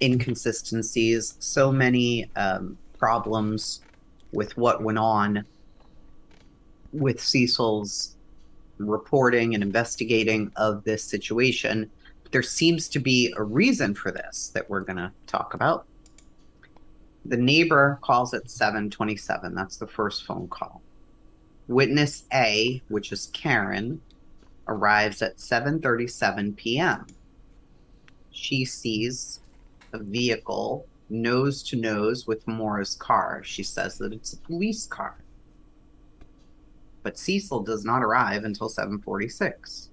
inconsistencies, so many problems with what went on with Cecil's reporting and investigating of this situation. There seems to be a reason for this that we're going to talk about. The neighbor calls at 7:27. That's the first phone call. Witness A, which is Karen, arrives at 7:37 p.m. She sees a vehicle nose to nose with Maura's car. She says that it's a police car. But Cecil does not arrive until 7:46.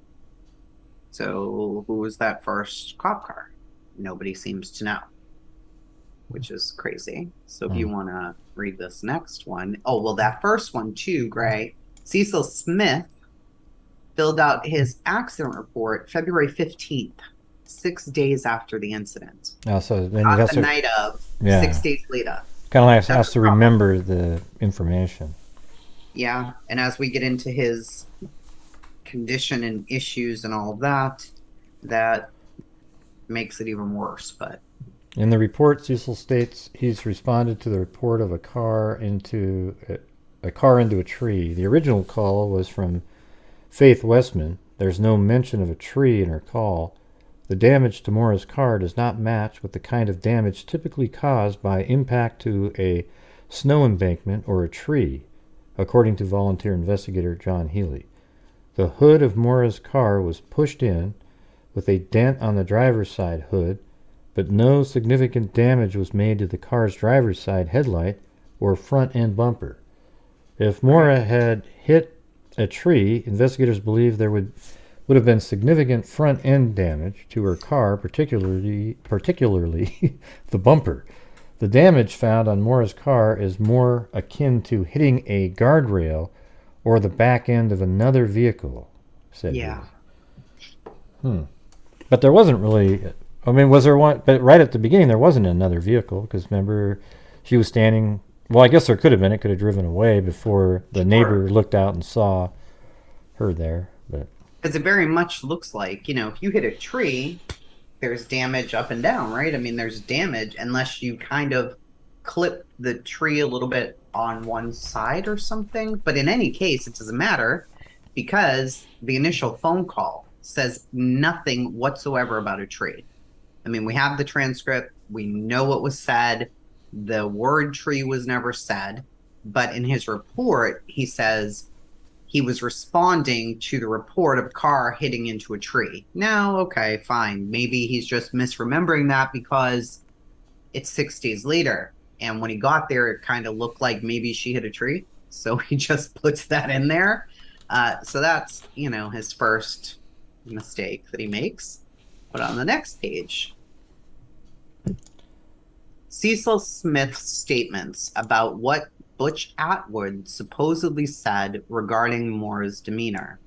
So who was that first cop car? Nobody seems to know, which is crazy. So if you want to read this next one. Oh, well, that first one too, Gray. Cecil Smith filled out his accident report February 15th, 6 days after the incident. Oh, so then not the night of, 6 days later. Kind of like has to remember the information. Yeah, and as we get into his condition and issues and all of that, that makes it even worse. But in the report, Cecil states he's responded to the report of a car into a tree. The original call was from Faith Westman. There's no mention of a tree in her call. The damage to Maura's car does not match with the kind of damage typically caused by impact to a snow embankment or a tree, according to volunteer investigator John Healy. The hood of Maura's car was pushed in with a dent on the driver's side hood, but no significant damage was made to the car's driver's side headlight or front end bumper. If Maura had hit a tree, investigators believe there would have been significant front end damage to her car, particularly the bumper. The damage found on Maura's car is more akin to hitting a guardrail or the back end of another vehicle, said he. But there wasn't really I mean, was there one? But right at the beginning, there wasn't another vehicle because remember, she was standing. Well, I guess there could have been. It could have driven away before the neighbor looked out and saw her there. But because it very much looks like, you know, if you hit a tree, there's damage up and down, right? I mean, there's damage unless you kind of clip the tree a little bit on one side or something. But in any case, it doesn't matter because the initial phone call says nothing whatsoever about a tree. I mean, we have the transcript. We know what was said. The word tree was never said. But in his report, he says he was responding to the report of a car hitting into a tree. Now, okay, fine. Maybe he's just misremembering that because it's 6 days later. And when he got there, it kind of looked like maybe she hit a tree. So he just puts that in there. So that's, you know, his first mistake that he makes. But on the next page, Cecil Smith's statements about what Butch Atwood supposedly said regarding Maura's demeanor.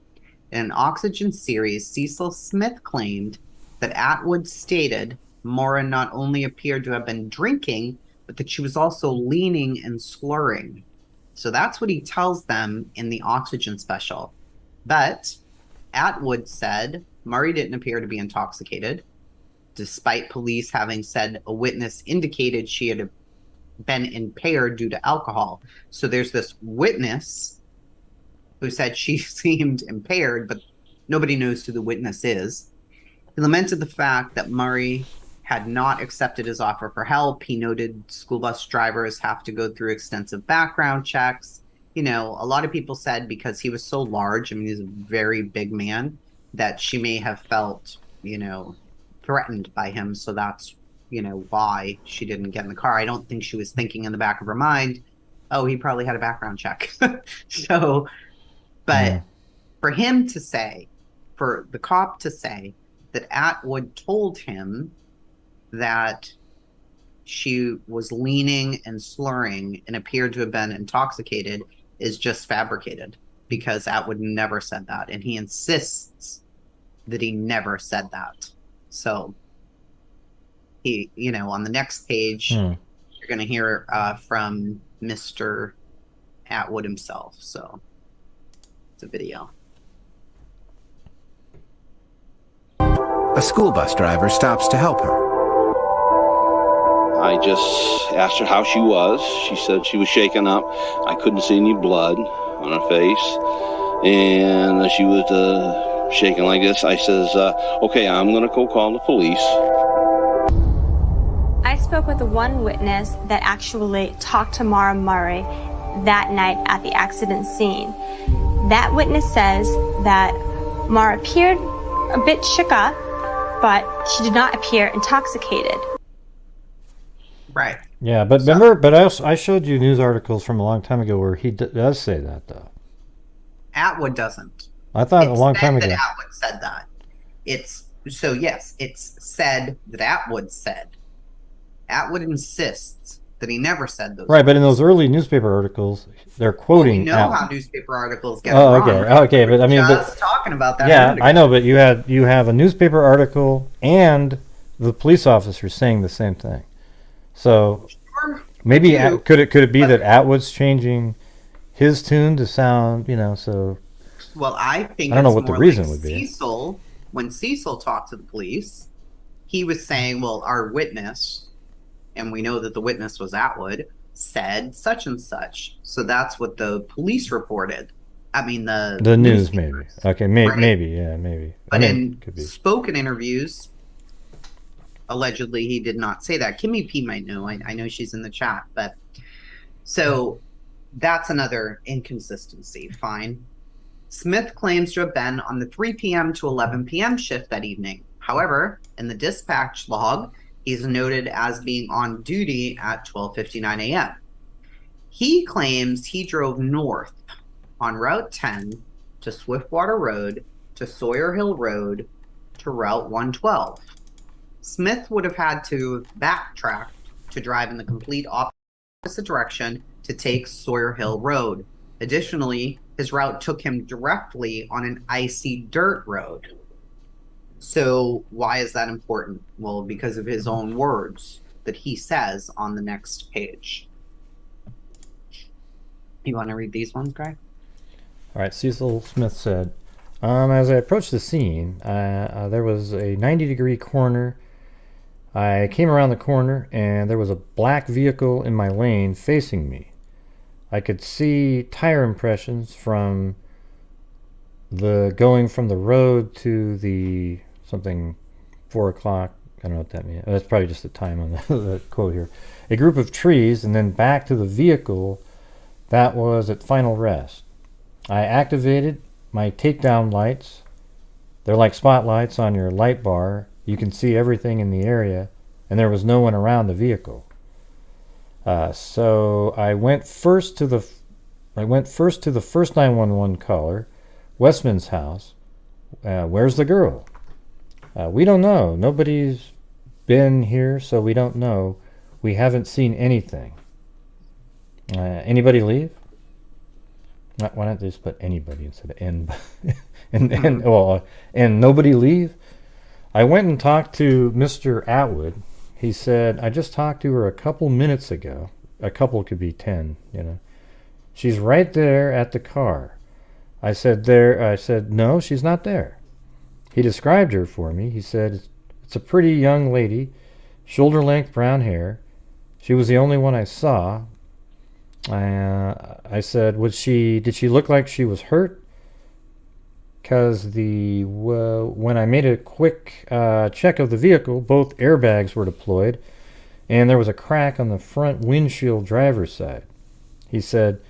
In an Oxygen series, Cecil Smith claimed that Atwood stated Maura not only appeared to have been drinking, but that she was also leaning and slurring. So that's what he tells them in the Oxygen special. But Atwood said Murray didn't appear to be intoxicated, despite police having said a witness indicated she had been impaired due to alcohol. So there's this witness who said she seemed impaired, but nobody knows who the witness is. He lamented the fact that Murray had not accepted his offer for help. He noted school bus drivers have to go through extensive background checks. You know, a lot of people said because he was so large, I mean, he's a very big man, that she may have felt, you know, threatened by him. So that's, you know, why she didn't get in the car. I don't think she was thinking in the back of her mind, oh, he probably had a background check. So, but for him to say, for the cop to say that Atwood told him that she was leaning and slurring and appeared to have been intoxicated is just fabricated, because Atwood never said that. And he insists that he never said that. So he, you know, on the next page, you're going to hear from Mr. Atwood himself. So it's a video. A school bus driver stops to help her. I just asked her how she was. She said she was shaken up. I couldn't see any blood on her face. And she was shaking like this. I says, okay, I'm going to go call the police. I spoke with the one witness that actually talked to Maura Murray that night at the accident scene. That witness says that Maura appeared a bit shook up, but she did not appear intoxicated. Right. Yeah, but remember, but I showed you news articles from a long time ago where he does say that, though. Atwood doesn't. I thought It's a long time said ago. that Atwood said that. It's so yes, it's said that Atwood said. Atwood insists that he never said those. Right, but in those early newspaper articles, they're quoting. We know Atwood. how newspaper articles get Oh, wrong. okay, Right? okay, but I mean, just talking about that. yeah, I know, but you have a newspaper article and the police officer saying the same thing. So maybe could it be that Atwood's changing his tune to sound, you know? So well, I think I don't know it's what the more reason like would be. Cecil, when Cecil talked to the police, he was saying, "Well, our witness, and we know that the witness was Atwood, said such and such." So that's what the police reported. I mean, the news maybe. Okay, right? maybe, yeah, maybe. But I mean, in could be. spoken interviews, allegedly he did not say that. Kimmy P might know. I know she's in the chat, but so that's another inconsistency. Fine. Smith claims to have been on the 3 p.m. to 11 p.m. shift that evening. However, in the dispatch log, he's noted as being on duty at 12:59 a.m. He claims he drove north on Route 10 to Swiftwater Road to Sawyer Hill Road to Route 112. Smith would have had to backtrack to drive in the complete opposite direction to take Sawyer Hill Road. Additionally, his route took him directly on an icy dirt road. So why is that important? Well, because of his own words that he says on the next page. You want to read these ones, Greg? All right, Cecil Smith said, as I approached the scene, there was a 90-degree corner. I came around the corner, and there was a black vehicle in my lane facing me. I could see tire impressions from going from the road to the something 4 o'clock. I don't know what that means. That's probably just the time on the quote here. A group of trees, and then back to the vehicle that was at final rest. I activated my takedown lights. They're like spotlights on your light bar. You can see everything in the area, and there was no one around the vehicle. So I went first to the first 911 caller, Westman's house. Where's the girl? We don't know. Nobody's been here, so we don't know. We haven't seen anything. Anybody leave? Why not just put anybody instead of and and nobody leave? I went and talked to Mr. Atwood. He said, I just talked to her a couple minutes ago. A couple could be 10, you know. She's right there at the car. I said, no, she's not there. He described her for me. He said, it's a pretty young lady, shoulder-length brown hair. She was the only one I saw. I said, did she look like she was hurt? Because when I made a quick check of the vehicle, both airbags were deployed, and there was a crack on the front windshield driver's side. He said,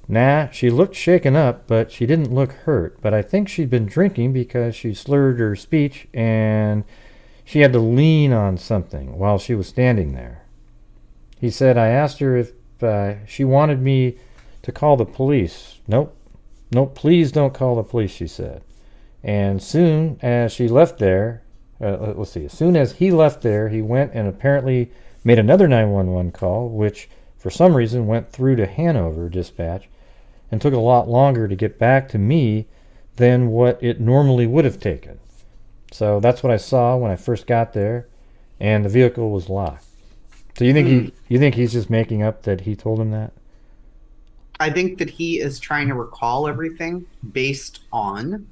nah, she looked shaken up, but she didn't look hurt. But I think she'd been drinking because she slurred her speech, and she had to lean on something while she was standing there. He said, I asked her if she wanted me to call the police. Nope, please don't call the police, she said. And soon as she left there, as soon as he left there, he went and apparently made another 911 call, which for some reason went through to Hanover dispatch and took a lot longer to get back to me than what it normally would have taken. So that's what I saw when I first got there, and the vehicle was locked. So you think he's just making up that he told him that? I think that he is trying to recall everything based on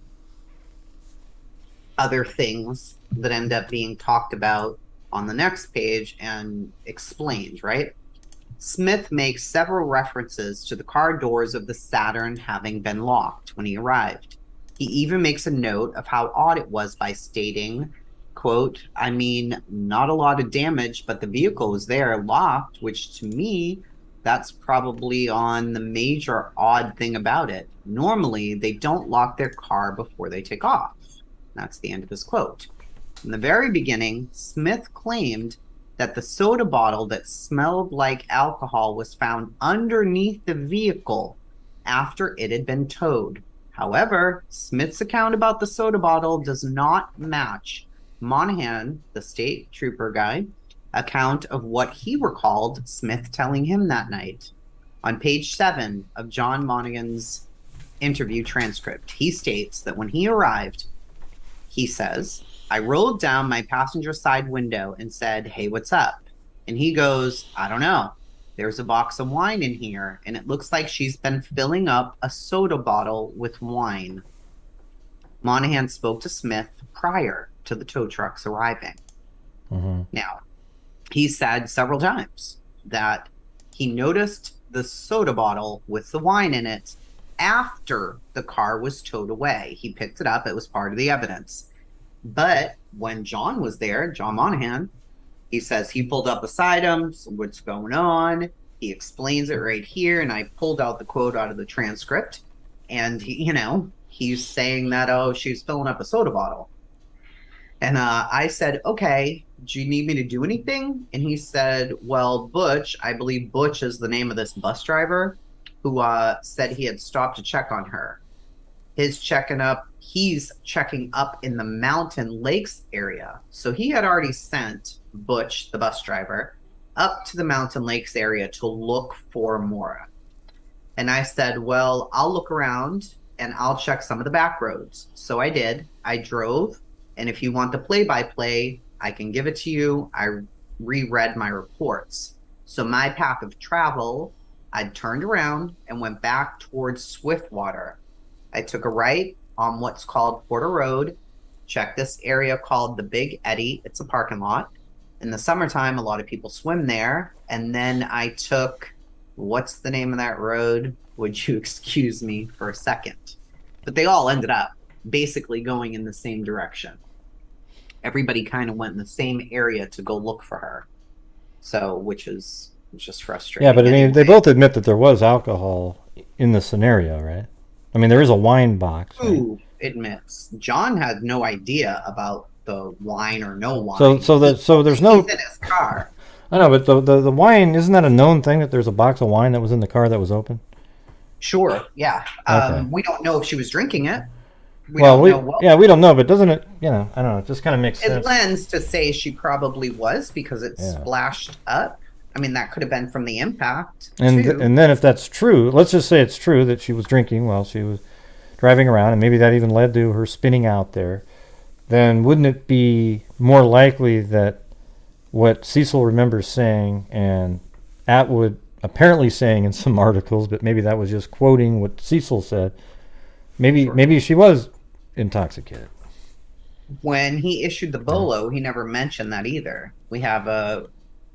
other things that end up being talked about on the next page and explained, right? Smith makes several references to the car doors of the Saturn having been locked when he arrived. He even makes a note of how odd it was by stating, quote, I mean, not a lot of damage, but the vehicle was there locked, which to me, that's probably on the major odd thing about it. Normally, they don't lock their car before they take off. That's the end of his quote. In the very beginning, Smith claimed that the soda bottle that smelled like alcohol was found underneath the vehicle after it had been towed. However, Smith's account about the soda bottle does not match Monahan, the state trooper guy, account of what he recalled Smith telling him that night. On page 7 of John Monaghan's interview transcript, he states that when he arrived, he says, I rolled down my passenger side window and said, hey, what's up? And he goes, I don't know. There's a box of wine in here, and it looks like she's been filling up a soda bottle with wine. Monahan spoke to Smith prior to the tow trucks arriving. Mm-hmm. Now, he said several times that he noticed the soda bottle with the wine in it after the car was towed away. He picked it up. It was part of the evidence. But when John was there, John Monahan, he says he pulled up beside him. So what's going on? He explains it right here. And I pulled out the quote out of the transcript. And, he's saying that, oh, she was filling up a soda bottle. And I said, okay, do you need me to do anything? And he said, well, Butch, I believe Butch is the name of this bus driver, who said he had stopped to check on her. He's checking up in the Mountain Lakes area. So he had already sent Butch, the bus driver, up to the Mountain Lakes area to look for Maura. And I said, well, I'll look around and I'll check some of the back roads. So I did. I drove And if you want the play-by-play, I can give it to you. I reread my reports. So my path of travel, I turned around and went back towards Swiftwater. I took a right on what's called Porter Road, checked this area called the Big Eddy. It's a parking lot. In the summertime, a lot of people swim there. And then I took, what's the name of that road? Would you excuse me for a second? But they all ended up basically going in the same direction. Everybody kind of went in the same area to go look for her. So, which is just frustrating. Yeah, but I mean, Anyway, they both admit that there was alcohol in the scenario, right? I mean, there is a wine box. Right? who admits John had no idea about the wine or no wine. So there's no. He's in his car. I know, but the wine, isn't that a known thing that there's a box of wine that was in the car that was open? Sure, yeah. Okay. We don't know if she was drinking it. We don't know, but doesn't it? You know, I don't know. It just kind of makes It sense. lends to say she probably was because it splashed up. I mean, that could have been from the impact. And too. and then if that's true, let's just say it's true that she was drinking while she was driving around, and maybe that even led to her spinning out there. Then wouldn't it be more likely that what Cecil remembers saying and Atwood apparently saying in some articles, but maybe that was just quoting what Cecil said. Maybe she was intoxicated. When he issued the bolo, he never mentioned that either. We have an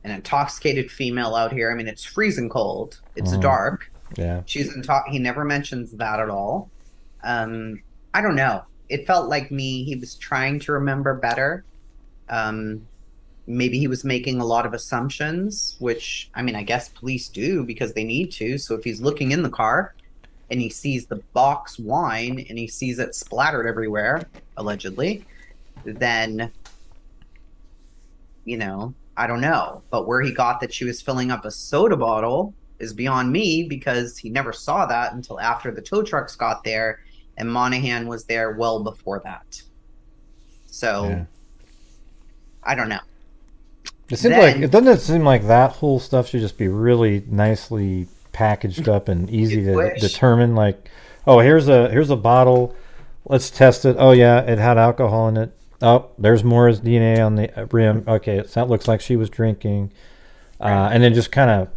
intoxicated female out here. I mean, it's freezing cold. It's dark. Yeah. He never mentions that at all. I don't know. It felt like he was trying to remember better. Maybe he was making a lot of assumptions, which, I mean, I guess police do because they need to. So if he's looking in the car and he sees the box wine and he sees it splattered everywhere, allegedly, then, I don't know. But where he got that she was filling up a soda bottle is beyond me because he never saw that until after the tow trucks got there and Monahan was there well before that. So, I don't know. It doesn't seem like that whole stuff should just be really nicely packaged up and easy to determine. Like, oh, here's a bottle, let's test it. Oh yeah, it had alcohol in it. Oh, there's Maura's DNA on the rim. Okay, that looks like she was drinking. And then just kind of,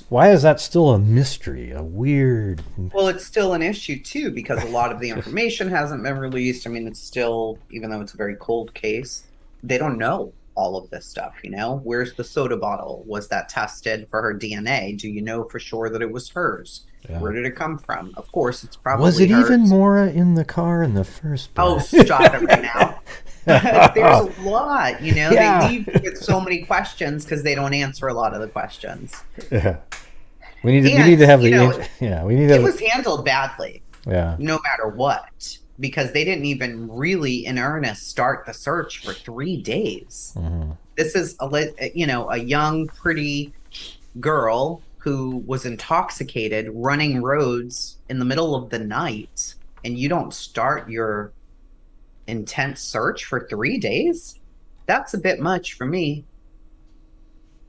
why is that still a mystery? A weird. Well, it's still an issue too because a lot of the information hasn't been released. I mean, it's still, even though it's a very cold case, they don't know all of this stuff, Where's the soda bottle? Was that tested for her DNA? Do you know for sure that it was hers? Yeah. Where did it come from? Of course, it's probably Was it hers. even Maura in the car in the first place? Oh, stop it right now. There's a lot, They leave you with so many questions because they don't answer a lot of the questions. Yeah. We need to have the it was handled badly. Yeah. No matter what. Because they didn't even really, in earnest, start the search for 3 days. Mm-hmm. This is a young, pretty girl who was intoxicated, running roads in the middle of the night, and you don't start your intense search for 3 days? That's a bit much for me.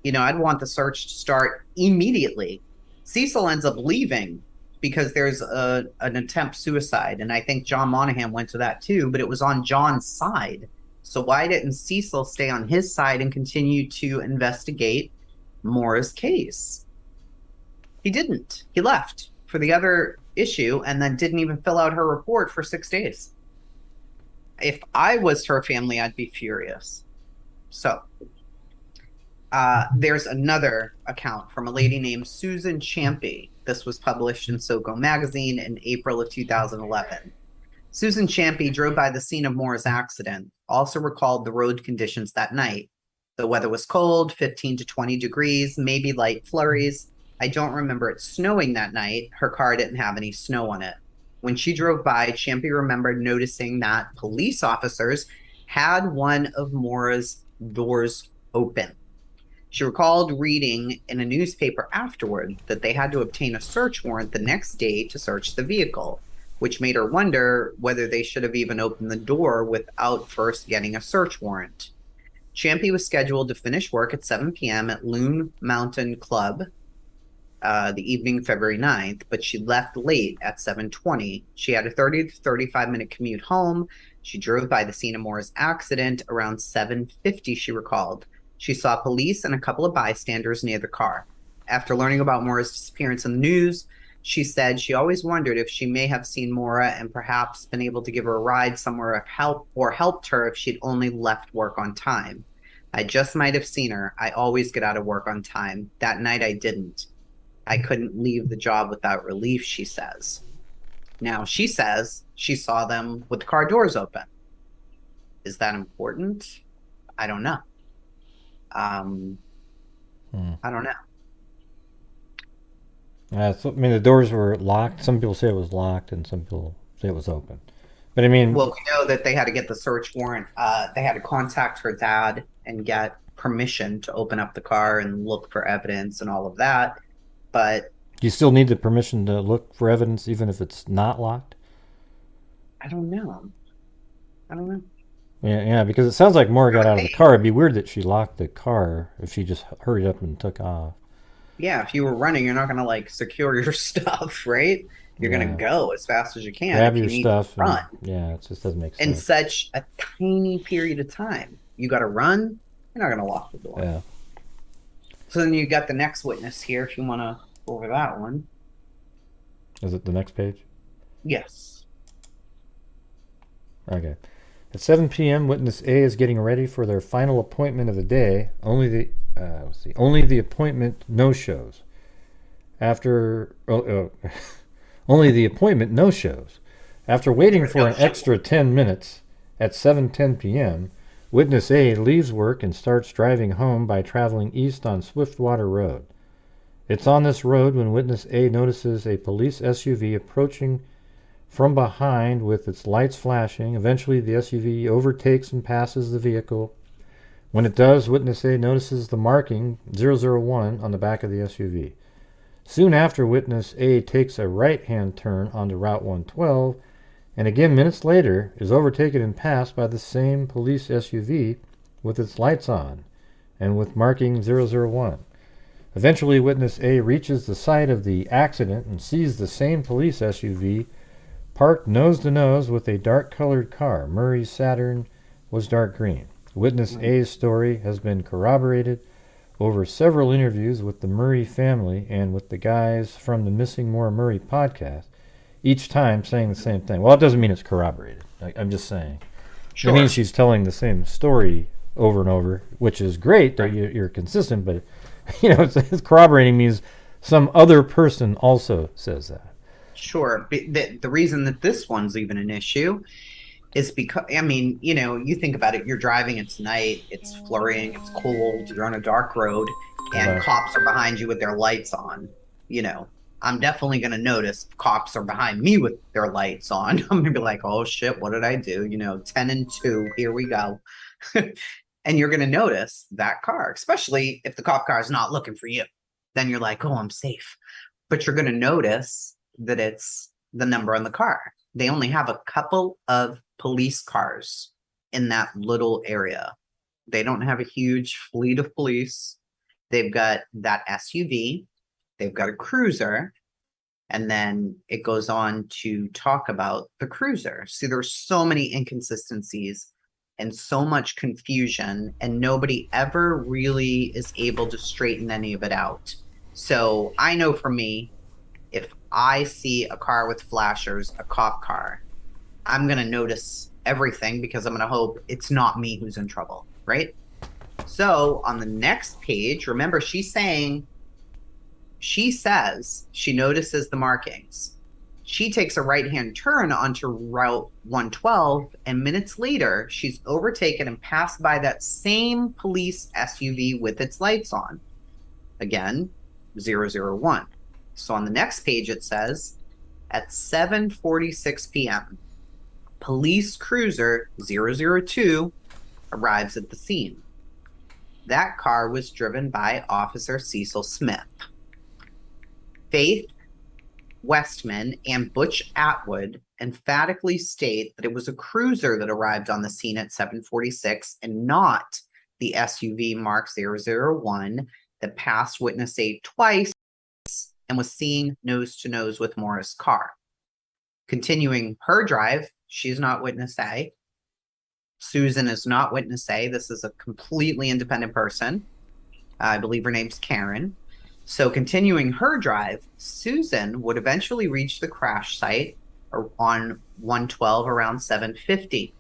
I'd want the search to start immediately. Cecil ends up leaving because there's an attempt suicide. And I think John Monahan went to that too, but it was on John's side. So why didn't Cecil stay on his side and continue to investigate Maura's case? He didn't. He left for the other issue and then didn't even fill out her report for 6 days. If I was her family, I'd be furious. So there's another account from a lady named Susan Champy. This was published in SoCo magazine in April of 2011. Susan Champy drove by the scene of Maura's accident, also recalled the road conditions that night. The weather was cold, 15 to 20 degrees, maybe light flurries. I don't remember it snowing that night. Her car didn't have any snow on it. When she drove by, Champy remembered noticing that police officers had one of Maura's doors open. She recalled reading in a newspaper afterward that they had to obtain a search warrant the next day to search the vehicle, which made her wonder whether they should have even opened the door without first getting a search warrant. Champy was scheduled to finish work at 7 p.m. at Loon Mountain Club the evening of February 9th, but she left late at 7:20. She had a 30 to 35 minute commute home. She drove by the scene of Maura's accident around 7:50, she recalled. She saw police and a couple of bystanders near the car. After learning about Maura's disappearance in the news, she said she always wondered if she may have seen Maura and perhaps been able to give her a ride somewhere or helped her if she'd only left work on time. I just might have seen her. I always get out of work on time. That night I didn't. I couldn't leave the job without relief, she says. Now, she says she saw them with the car doors open. Is that important? I don't know. I don't know. So, I mean, the doors were locked. Some people say it was locked, and some people say it was open. But I mean, well, we know that they had to get the search warrant. They had to contact her dad and get permission to open up the car and look for evidence and all of that. But you still need the permission to look for evidence, even if it's not locked. I don't know. Yeah, because it sounds like Maura got out of the car. It'd be weird that she locked the car if she just hurried up and took off. Yeah, if you were running, you're not going to like secure your stuff, right? You're going to go as fast as you can. Grab your stuff. Run. Yeah, it just doesn't make sense. In such a tiny period of time. You got to run. You're not going to lock the door. Yeah. So then you got the next witness here if you want to go over that one. Is it the next page? Yes. Okay. At 7 p.m., witness A is getting ready for their final appointment of the day. Only the appointment no-shows. Only the appointment no-shows. After waiting for an extra 10 minutes at 7:10 p.m., witness A leaves work and starts driving home by traveling east on Swiftwater Road. It's on this road when witness A notices a police SUV approaching from behind with its lights flashing. Eventually, the SUV overtakes and passes the vehicle. When it does, witness A notices the marking 001 on the back of the SUV. Soon after, witness A takes a right-hand turn onto Route 112, and again minutes later is overtaken and passed by the same police SUV with its lights on and with marking 001. Eventually, witness A reaches the site of the accident and sees the same police SUV parked nose-to-nose with a dark-colored car. Murray's Saturn was dark green. Witness A's story has been corroborated over several interviews with the Murray family and with the guys from the Missing Maura Murray podcast, each time saying the same thing. Well, it doesn't mean it's corroborated. I'm just saying. Sure. It means she's telling the same story over and over, which is great that you're consistent, but it's corroborating means some other person also says that. Sure. The reason that this one's even an issue is because, you think about it, you're driving, it's night, it's flurrying, it's cold, you're on a dark road, and cops are behind you with their lights on. I'm definitely going to notice if cops are behind me with their lights on. I'm going to be like, oh shit, what did I do? 10 and 2, here we go. And you're going to notice that car, especially if the cop car is not looking for you. Then you're like, oh, I'm safe. But you're going to notice that it's the number on the car. They only have a couple of police cars in that little area. They don't have a huge fleet of police. They've got that SUV. They've got a cruiser. And then it goes on to talk about the cruiser. See, there's so many inconsistencies and so much confusion, and nobody ever really is able to straighten any of it out. So I know for me, if I see a car with flashers, a cop car, I'm going to notice everything because I'm going to hope it's not me who's in trouble, right? So on the next page, remember she says she notices the markings. She takes a right-hand turn onto Route 112, and minutes later, she's overtaken and passed by that same police SUV with its lights on. Again, 001. So on the next page, it says, at 7:46 p.m., police cruiser 002 arrives at the scene. That car was driven by Officer Cecil Smith. Faith Westman and Butch Atwood emphatically state that it was a cruiser that arrived on the scene at 7:46 and not the SUV marked 001 that passed witness 8 twice and was seen nose-to-nose with Maura's car. Continuing her drive, she's not witness A. Susan is not witness A. This is a completely independent person. I believe her name's Karen. So continuing her drive, Susan would eventually reach the crash site on 112 around 7:50.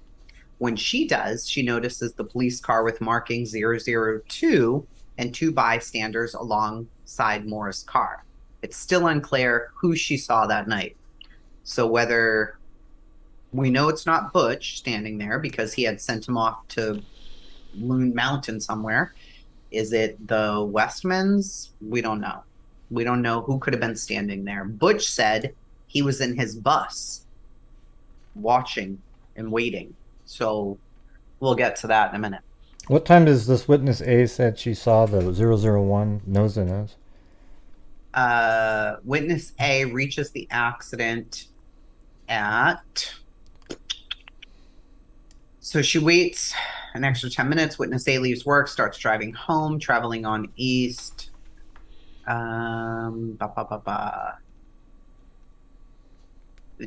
When she does, she notices the police car with marking 002 and 2 bystanders alongside Maura's car. It's still unclear who she saw that night. So whether we know it's not Butch standing there because he had sent him off to Loon Mountain somewhere. Is it the Westmans? We don't know. We don't know who could have been standing there. Butch said he was in his bus watching and waiting. So we'll get to that in a minute. What time does this witness A said she saw the 001 nose to nose? Witness A reaches the accident at... So she waits an extra 10 minutes. Witness A leaves work, starts driving home, traveling on east. It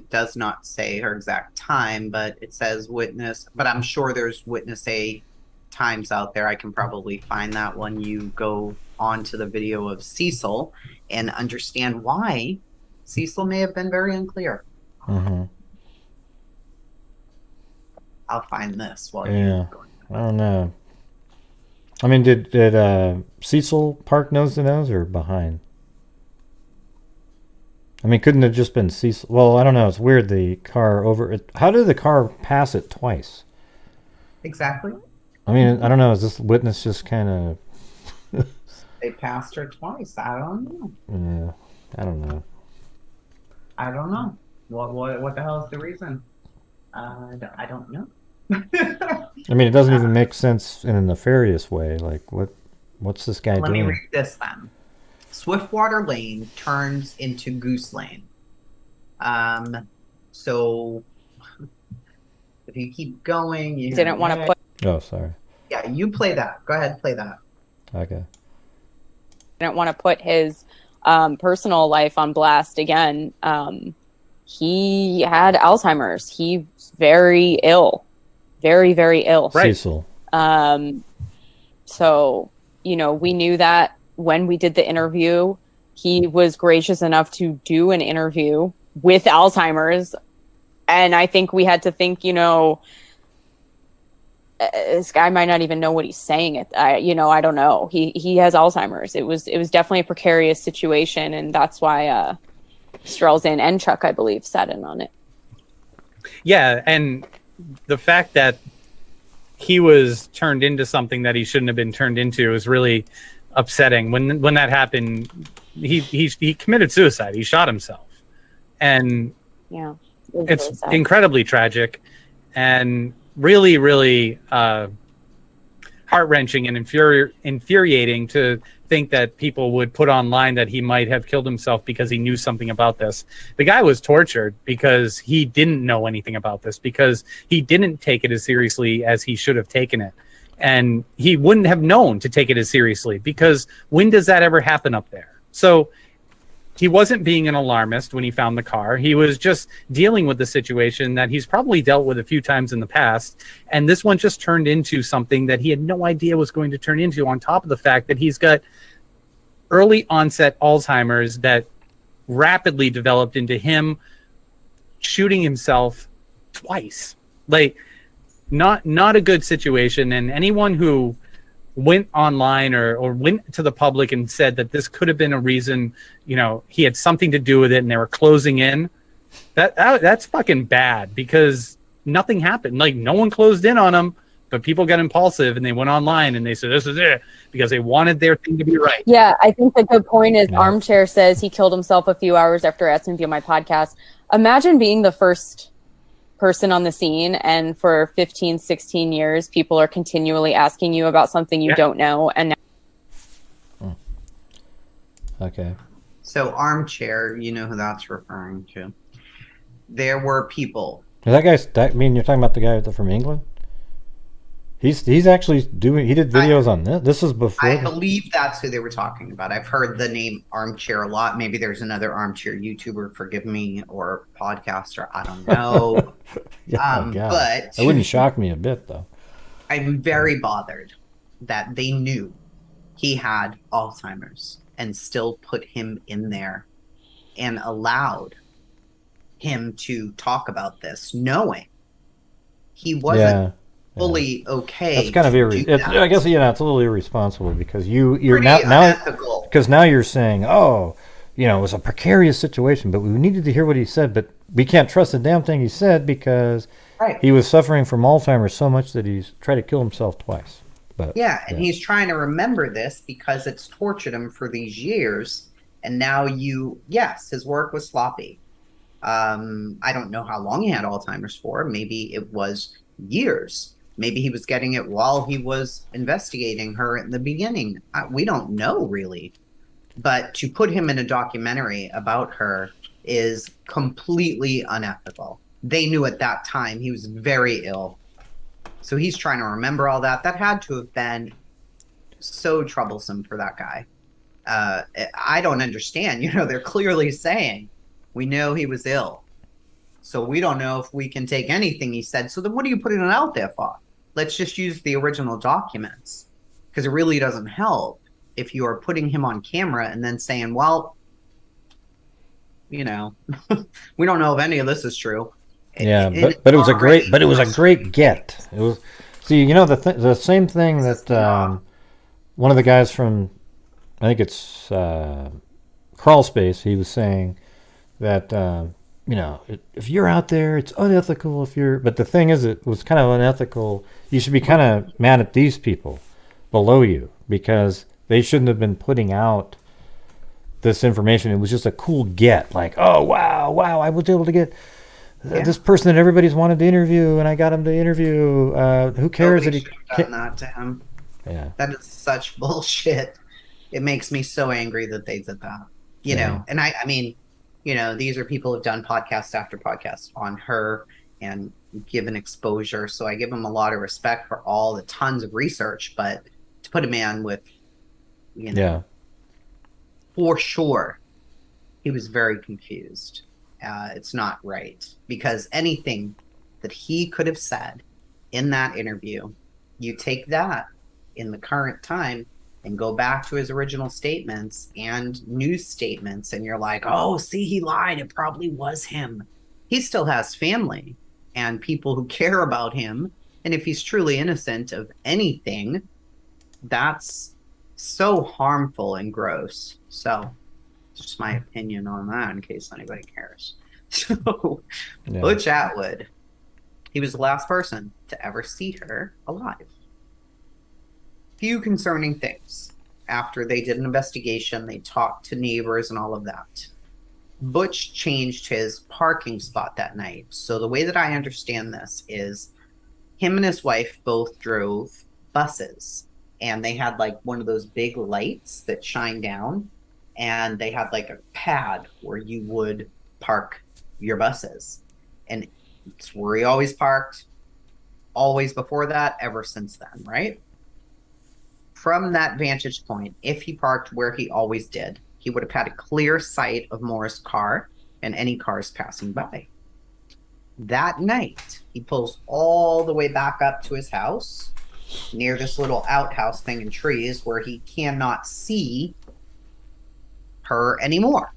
does not say her exact time, but it says witness. But I'm sure there's witness A times out there. I can probably find that when you go onto the video of Cecil and understand why Cecil may have been very unclear. Mm-hmm. I'll find this while Yeah, you're going. I don't know. I mean, did Cecil park nose to nose or behind? I mean, couldn't it have just been Cecil? Well, I don't know. It's weird. The car over it. How did the car pass it twice? Exactly. I mean, I don't know. Is this witness just kind of? They passed her twice. I don't know. Yeah, I don't know. I don't know. What the hell is the reason? I don't know. I mean, it doesn't even make sense in a nefarious way. Like, what's this guy Let doing? me read this then. Swiftwater Lane turns into Goose Lane. So if you keep going, you Didn't want to put. Oh, sorry. Yeah, you play that. Go ahead, play that. Okay. Didn't want to put his personal life on blast again. He had Alzheimer's. He's very ill, very, very ill. Right. Cecil. So, we knew that when we did the interview, he was gracious enough to do an interview with Alzheimer's. And I think we had to think, this guy might not even know what he's saying. I don't know. He has Alzheimer's. It was definitely a precarious situation. And that's why Strelzin and Chuck, I believe, sat in on it. Yeah, and the fact that he was turned into something that he shouldn't have been turned into is really upsetting. When that happened, he committed suicide. He shot himself, and Yeah, it's really sad. incredibly tragic and really, really heart-wrenching and infuriating to think that people would put online that he might have killed himself because he knew something about this. The guy was tortured because he didn't know anything about this, because he didn't take it as seriously as he should have taken it. And he wouldn't have known to take it as seriously, because when does that ever happen up there? So he wasn't being an alarmist when he found the car. He was just dealing with the situation that he's probably dealt with a few times in the past. And this one just turned into something that he had no idea was going to turn into, on top of the fact that he's got early onset Alzheimer's that rapidly developed into him shooting himself twice. Like, not a good situation. And anyone who went online or went to the public and said that this could have been a reason, he had something to do with it and they were closing in, that's fucking bad, because nothing happened. Like, no one closed in on him, but people got impulsive and they went online and they said, this is it, because they wanted their thing to be right. Yeah, I think the good point is Armchair says he killed himself a few hours after asking to be on my podcast. Imagine being the first person on the scene, and for 15, 16 years, people are continually asking you about something you don't know. And now... Okay. So Armchair, you know who that's referring to. There were people. Is that guy? I mean, you're talking about the guy from England? He's actually doing. He did videos on this. This is before. I believe that's who they were talking about. I've heard the name Armchair a lot. Maybe there's another armchair YouTuber, forgive me, or podcaster. I don't know. God. But it wouldn't shock me a bit, though. I'm very bothered that they knew he had Alzheimer's and still put him in there and allowed him to talk about this, knowing he wasn't fully okay. That's kind of I guess it's a little irresponsible because you're Pretty now unethical. because now you're saying, oh, it was a precarious situation, but we needed to hear what he said, but we can't trust the damn thing he said because he was suffering from Alzheimer's so much that he's tried to kill himself twice. But he's trying to remember this because it's tortured him for these years, and now his work was sloppy. I don't know how long he had Alzheimer's for. Maybe it was years. Maybe he was getting it while he was investigating her in the beginning. We don't know, really. But to put him in a documentary about her is completely unethical. They knew at that time he was very ill. So he's trying to remember all that. That had to have been so troublesome for that guy. I don't understand. They're clearly saying, we know he was ill. So we don't know if we can take anything he said. So then what are you putting it out there for? Let's just use the original documents, because it really doesn't help if you are putting him on camera and then saying, well, we don't know if any of this is true. Yeah, but it was a great get. It was, the same thing that one of the guys from, I think it's Crawl Space, he was saying that if you're out there, it's unethical but the thing is, it was kind of unethical. You should be kind of mad at these people below you because they shouldn't have been putting out this information. It was just a cool get, like, oh, wow, I was able to get this person that everybody's wanted to interview, and I got him to interview. Who cares that he done that to him? Yeah, that is such bullshit. It makes me so angry that they did that. And I mean, these are people who've done podcast after podcast on her and given exposure. So I give them a lot of respect for all the tons of research, but to put a man with, for sure, he was very confused. It's not right, because anything that he could have said in that interview, you take that in the current time and go back to his original statements and news statements, and you're like, oh, see, he lied. It probably was him. He still has family and people who care about him. And if he's truly innocent of anything, that's so harmful and gross. So just my opinion on that, in case anybody cares. So Butch Atwood, he was the last person to ever see her alive. Few concerning things. After they did an investigation, they talked to neighbors and all of that. Butch changed his parking spot that night. So the way that I understand this is him and his wife both drove buses, and they had like one of those big lights that shine down, and they had like a pad where you would park your buses. And it's where he always parked, always before that, ever since then, right? From that vantage point, if he parked where he always did, he would have had a clear sight of Maura's car and any cars passing by. That night, he pulls all the way back up to his house near this little outhouse thing in trees where he cannot see her anymore,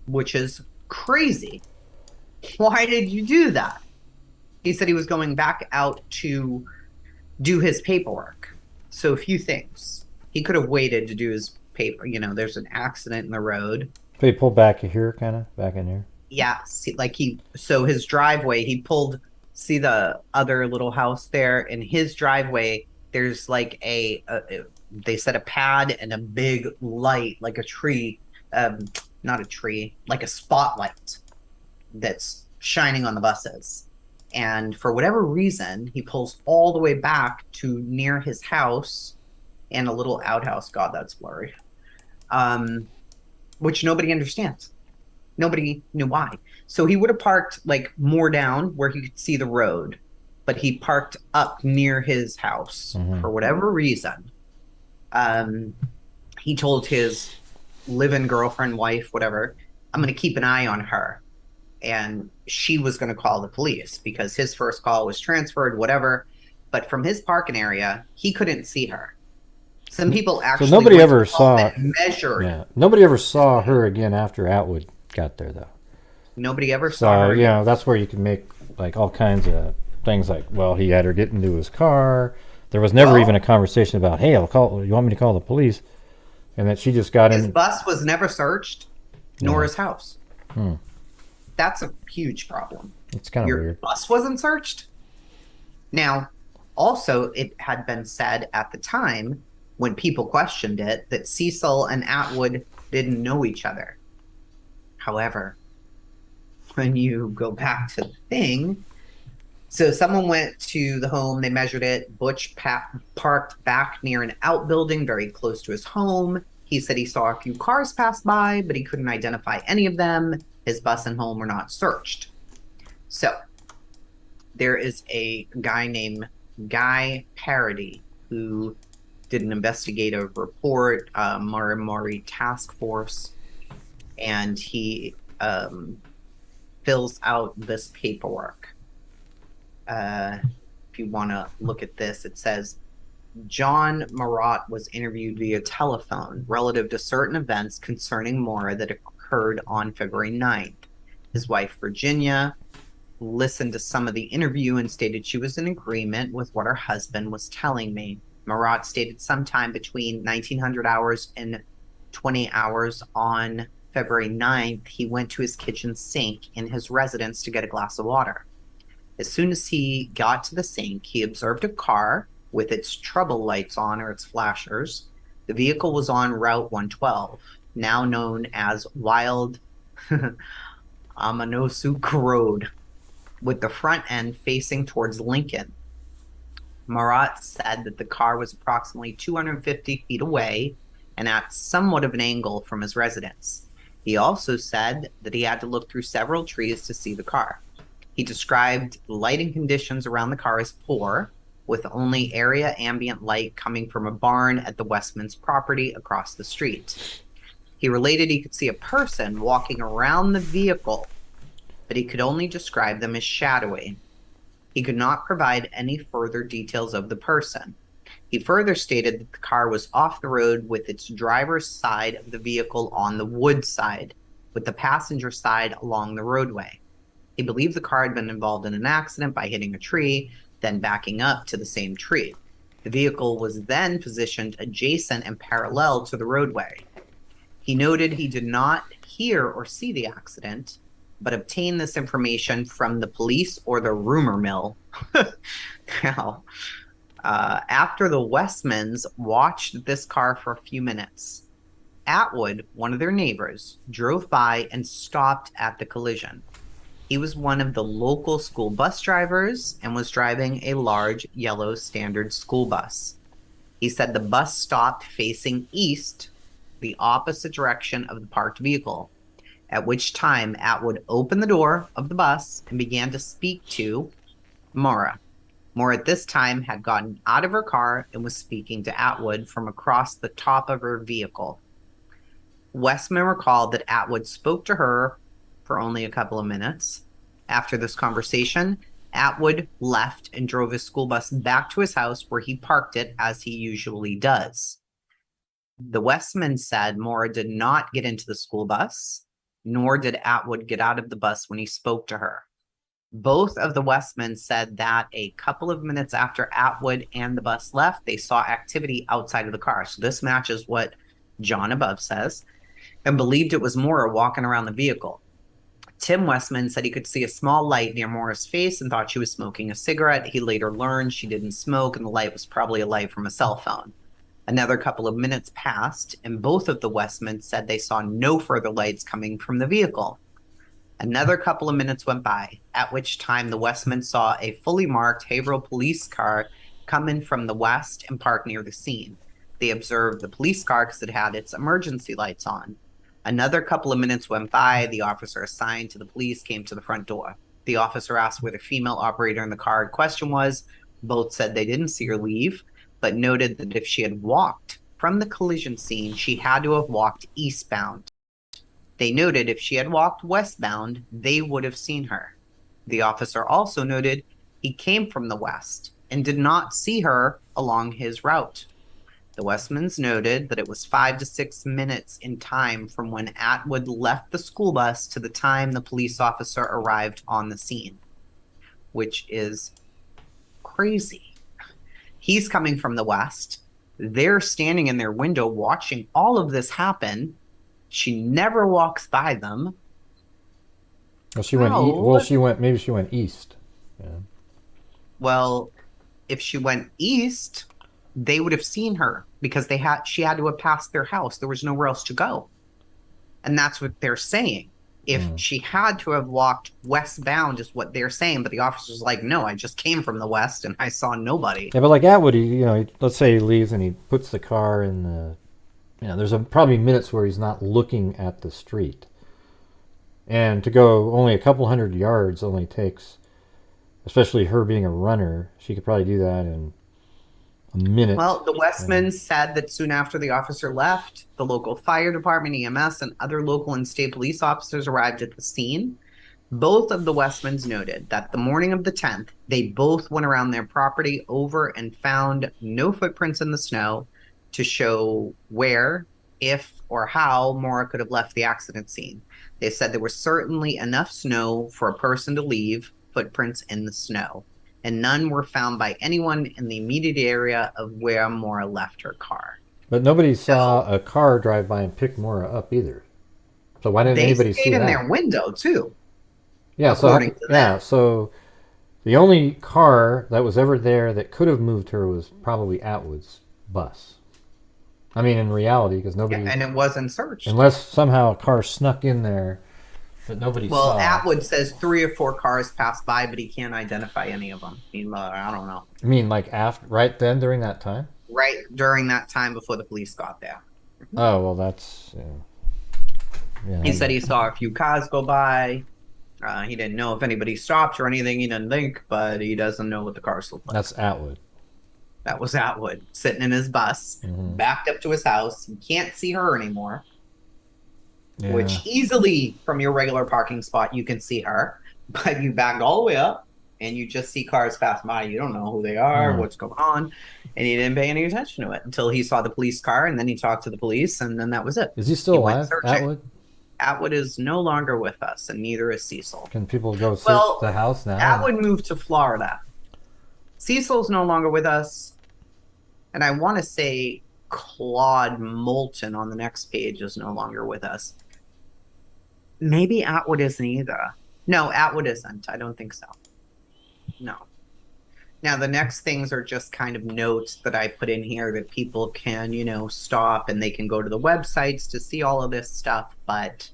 which is crazy. Why did you do that? He said he was going back out to do his paperwork. So a few things. He could have waited to do his paper. There's an accident in the road. So he pulled back here, kind of back in here. Yeah, so his driveway, he pulled. See the other little house there? In his driveway, there's like they set a pad and a big light, like a tree, not a tree, like a spotlight that's shining on the buses. And for whatever reason, he pulls all the way back to near his house and a little outhouse. God, that's blurry. Which nobody understands. Nobody knew why. So he would have parked like more down where he could see the road. but he parked up near his house for whatever reason. He told his live-in girlfriend, wife, whatever, I'm going to keep an eye on her. And she was going to call the police because his first call was transferred, whatever. But from his parking area, he couldn't see her. Some people actually nobody ever saw measured. Yeah, nobody ever saw her again after Atwood got there, though. Nobody ever saw her. So, that's where you can make like all kinds of things like, well, he had her get into his car. There was never even a conversation about, hey, you want me to call the police? And that she just got in. His bus was never searched, nor his house. That's a huge problem. It's kind of weird. Your bus wasn't searched? Now, also, it had been said at the time, when people questioned it, that Cecil and Atwood didn't know each other. However, when you go back to the thing, so someone went to the home, they measured it. Butch parked back near an outbuilding very close to his home. He said he saw a few cars pass by, but he couldn't identify any of them. His bus and home were not searched. So there is a guy named Guy Parody who did an investigative report, Maura Murray task force, and he fills out this paperwork. If you want to look at this, it says John Marat was interviewed via telephone relative to certain events concerning Maura that occurred on February 9th. His wife, Virginia, listened to some of the interview and stated she was in agreement with what her husband was telling me. Marat stated sometime between 1900 hours and 20 hours on February 9th, he went to his kitchen sink in his residence to get a glass of water. As soon as he got to the sink, he observed a car with its trouble lights on, or its flashers. The vehicle was on Route 112, now known as Wild Amanosuke Road, with the front end facing towards Lincoln. Marat said that the car was approximately 250 feet away and at somewhat of an angle from his residence. He also said that he had to look through several trees to see the car. He described lighting conditions around the car as poor, with only area ambient light coming from a barn at the Westman's property across the street. He related he could see a person walking around the vehicle, but he could only describe them as shadowy. He could not provide any further details of the person. He further stated that the car was off the road with its driver's side of the vehicle on the wood side, with the passenger side along the roadway. He believed the car had been involved in an accident by hitting a tree, then backing up to the same tree. The vehicle was then positioned adjacent and parallel to the roadway. He noted he did not hear or see the accident, but obtained this information from the police or the rumor mill. Now, after the Westmans watched this car for a few minutes, Atwood, one of their neighbors, drove by and stopped at the collision. He was one of the local school bus drivers and was driving a large yellow standard school bus. He said the bus stopped facing east, the opposite direction of the parked vehicle, at which time Atwood opened the door of the bus and began to speak to Maura. Maura at this time had gotten out of her car and was speaking to Atwood from across the top of her vehicle. Westman recalled that Atwood spoke to her for only a couple of minutes. After this conversation, Atwood left and drove his school bus back to his house where he parked it as he usually does. The Westman said Maura did not get into the school bus, nor did Atwood get out of the bus when he spoke to her. Both of the Westmans said that a couple of minutes after Atwood and the bus left, they saw activity outside of the car. So this matches what John above says, and believed it was Maura walking around the vehicle. Tim Westman said he could see a small light near Maura's face and thought she was smoking a cigarette. He later learned she didn't smoke, and the light was probably a light from a cell phone. Another couple of minutes passed, and both of the Westmans said they saw no further lights coming from the vehicle. Another couple of minutes went by, at which time the Westmans saw a fully marked Haverhill police car come in from the west and park near the scene. They observed the police car because it had its emergency lights on. Another couple of minutes went by. The officer assigned to the police came to the front door. The officer asked where the female operator in the car in question was. Both said they didn't see her leave, but noted that if she had walked from the collision scene, she had to have walked eastbound. They noted if she had walked westbound, they would have seen her. The officer also noted he came from the west and did not see her along his route. The Westmans noted that it was 5 to 6 minutes in time from when Atwood left the school bus to the time the police officer arrived on the scene, which is crazy. He's coming from the west. They're standing in their window watching all of this happen. She never walks by them. Well, she went. Maybe she went east. Yeah. Well, if she went east, they would have seen her because she had to have passed their house. There was nowhere else to go. And that's what they're saying. If she had to have walked westbound is what they're saying, but the officer's like, no, I just came from the west and I saw nobody. Yeah, but like Atwood, let's say he leaves and he puts the car in the, there's probably minutes where he's not looking at the street. And to go only a couple hundred yards only takes, especially her being a runner, she could probably do that in a minute. Well, the Westmans said that soon after the officer left, the local fire department, EMS, and other local and state police officers arrived at the scene. Both of the Westmans noted that the morning of the 10th, they both went around their property over and found no footprints in the snow to show where, if, or how Maura could have left the accident scene. They said there was certainly enough snow for a person to leave footprints in the snow, and none were found by anyone in the immediate area of where Maura left her car. But nobody saw a car drive by and pick Maura up either. So why didn't anybody see that? They stayed in their window too. Yeah, so the only car that was ever there that could have moved her was probably Atwood's bus. I mean, in reality, because nobody... Yeah, and it wasn't searched. Unless somehow a car snuck in there that nobody saw. Well, Atwood says 3 or 4 cars passed by, but he can't identify any of them. I don't know. I mean, like right then, during that time? Right during that time before the police got there. Oh, well, that's... Yeah, he said he saw a few cars go by. He didn't know if anybody stopped or anything. He didn't think, but he doesn't know what the cars look like. That's Atwood. That was Atwood, sitting in his bus, backed up to his house. You can't see her anymore. Yeah. Which easily, from your regular parking spot, you can see her. But you backed all the way up, and you just see cars pass by. You don't know who they are, what's going on. And he didn't pay any attention to it until he saw the police car, and then he talked to the police, and then that was it. Is he still alive, Atwood? Atwood is no longer with us, and neither is Cecil. Can people go search the house now? Atwood moved to Florida. Cecil's no longer with us. And I want to say Claude Moulton on the next page is no longer with us. Maybe Atwood isn't either. No, Atwood isn't. I don't think so. No. Now, the next things are just kind of notes that I put in here that people can, stop and they can go to the websites to see all of this stuff. But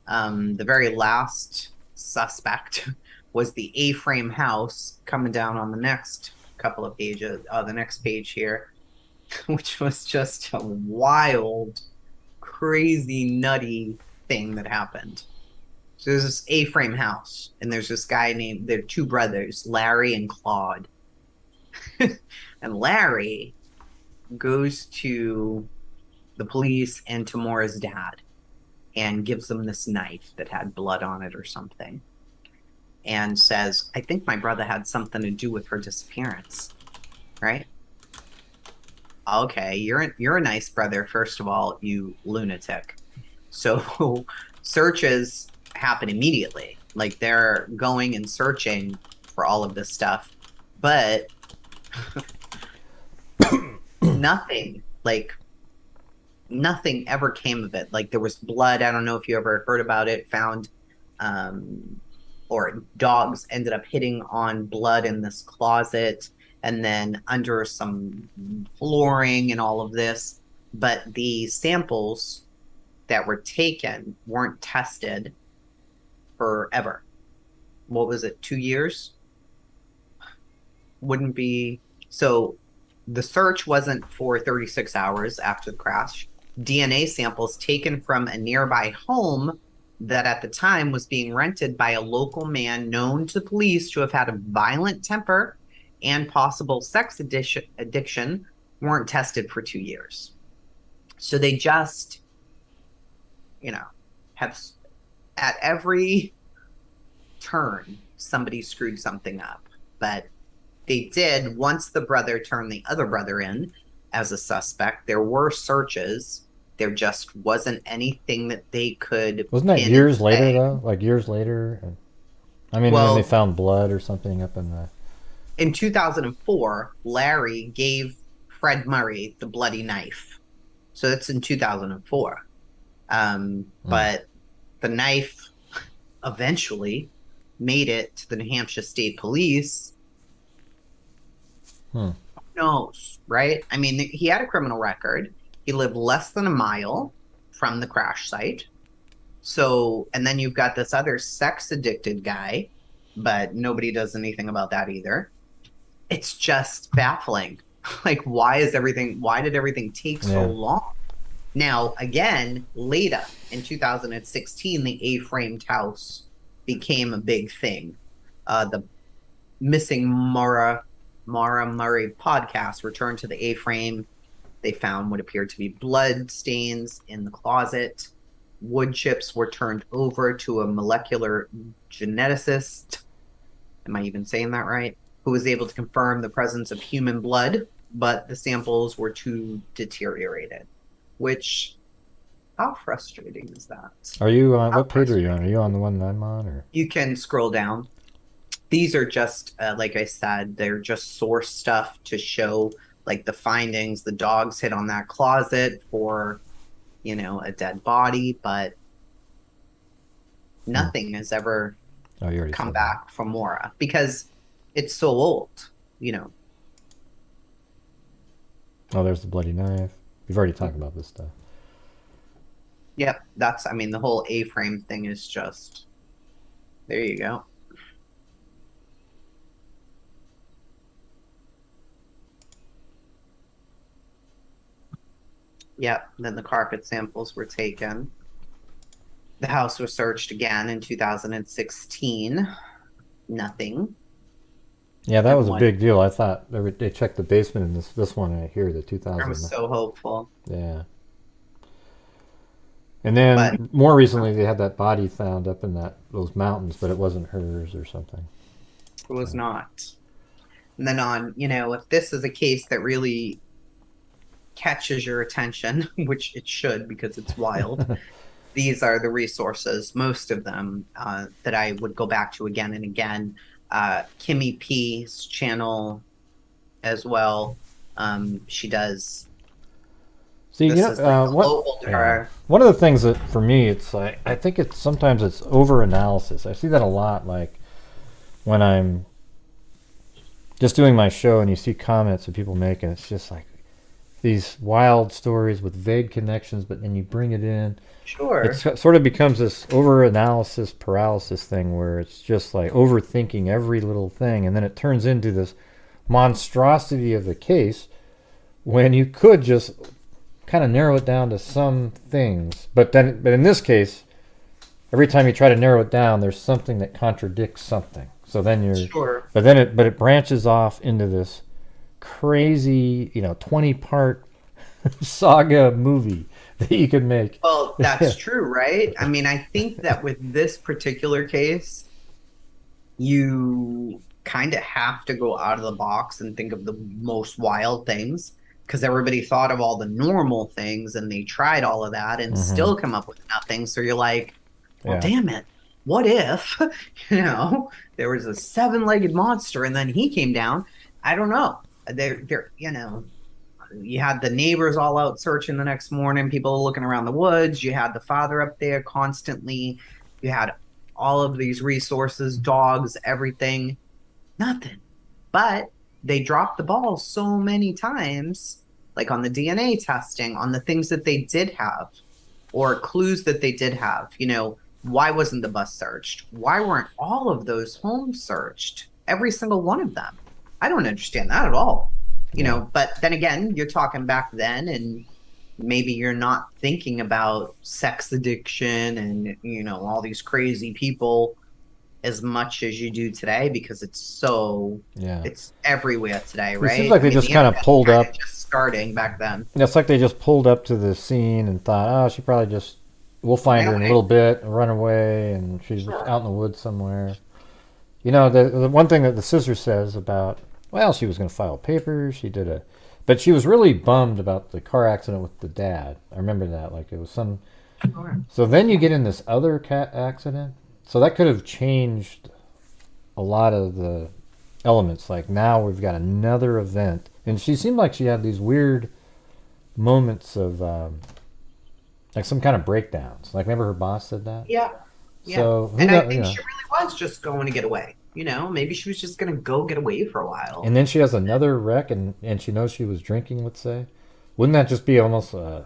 the very last suspect was the A-frame house coming down on the next couple of pages, the next page here, which was just a wild, crazy, nutty thing that happened. So there's this A-frame house, and there's this guy named, they're 2 brothers, Larry and Claude. And Larry goes to the police and to Maura's dad and gives them this knife that had blood on it or something, and says, I think my brother had something to do with her disappearance. Right? Okay, you're a nice brother, first of all, you lunatic. So searches happen immediately. Like, they're going and searching for all of this stuff. But nothing ever came of it. Like, there was blood. I don't know if you ever heard about it. Found, or dogs ended up hitting on blood in this closet, and then under some flooring and all of this. But the samples that were taken weren't tested forever. What was it, 2 years? Wouldn't be. So the search wasn't for 36 hours after the crash. DNA samples taken from a nearby home that at the time was being rented by a local man known to police to have had a violent temper and possible sex addiction weren't tested for 2 years. So they just, have at every turn, somebody screwed something up. But they did, once the brother turned the other brother in as a suspect, there were searches. There just wasn't anything that they could. Wasn't that years later, though? Like years later? I mean, when they found blood or something up in the... In 2004, Larry gave Fred Murray the bloody knife. So that's in 2004. But the knife eventually made it to the New Hampshire State Police. Who knows, right? I mean, he had a criminal record. He lived less than a mile from the crash site. So, and then you've got this other sex-addicted guy, but nobody does anything about that either. It's just baffling. Like, why did everything take so long? Now, again, later in 2016, the A-framed house became a big thing. The missing Maura Murray podcast returned to the A-frame. They found what appeared to be blood stains in the closet. Wood chips were turned over to a molecular geneticist. Am I even saying that right? Who was able to confirm the presence of human blood, but the samples were too deteriorated. Which, how frustrating is that? Are you on, what page are you on? Are you on the one that I'm on? Or? You can scroll down. These are just, like I said, they're just source stuff to show, like, the findings. The dogs hit on that closet for, a dead body, but nothing has ever come back from Maura because it's so old, Oh, there's the bloody knife. We've already talked about this stuff. Yep, the whole A-frame thing is just, there you go. Yep, then the carpet samples were taken. The house was searched again in 2016. Nothing. Yeah, that was a big deal. I thought they checked the basement in this one here, the 2000. I was so hopeful. Yeah. And then more recently, they had that body found up in those mountains, but it wasn't hers or something. It was not. And then if this is a case that really catches your attention, which it should because it's wild, these are the resources, most of them, that I would go back to again and again. Kimmy P's channel as well. She does. See, one of the things that for me, it's like I think sometimes it's over analysis. I see that a lot, like when I'm just doing my show and you see comments that people make, and it's just like these wild stories with vague connections, but then you bring it in. Sure. It sort of becomes this over-analysis paralysis thing where it's just like overthinking every little thing, and then it turns into this monstrosity of the case when you could just kind of narrow it down to some things. But in this case, every time you try to narrow it down, there's something that contradicts something. So then you're... Sure. But it branches off into this crazy, 20-part saga movie that you could make. Well, that's true, right? I mean, I think that with this particular case, you kind of have to go out of the box and think of the most wild things because everybody thought of all the normal things and they tried all of that and still come up with nothing. So you're like, well, damn it. What if, there was a 7-legged monster and then he came down? I don't know. You had the neighbors all out searching the next morning, people looking around the woods. You had the father up there constantly. You had all of these resources, dogs, everything. Nothing. But they dropped the ball so many times, like on the DNA testing, on the things that they did have, or clues that they did have. Why wasn't the bus searched? Why weren't all of those homes searched? Every single one of them. I don't understand that at all. But then again, you're talking back then, and maybe you're not thinking about sex addiction and, you know, all these crazy people as much as you do today, because it's everywhere today, right? It seems like they just the kind of internet's pulled kinda up. just starting back then. It's like they just pulled up to the scene and thought, oh, she probably just, we'll find her in a little bit and run away, and she's out in the woods somewhere. You know, the one thing that the sister says about, well, she was going to file papers, but she was really bummed about the car accident with the dad. I remember that, like it was some. Sure. So then you get in this other cat accident. So that could have changed a lot of the elements. Like now we've got another event, and she seemed like she had these weird moments of like some kind of breakdowns. Like remember her boss said that? Yeah. Yeah. So and I think she really was just going to get away. You know, maybe she was just going to go get away for a while. And then she has another wreck, and she knows she was drinking, let's say. Wouldn't that just be almost a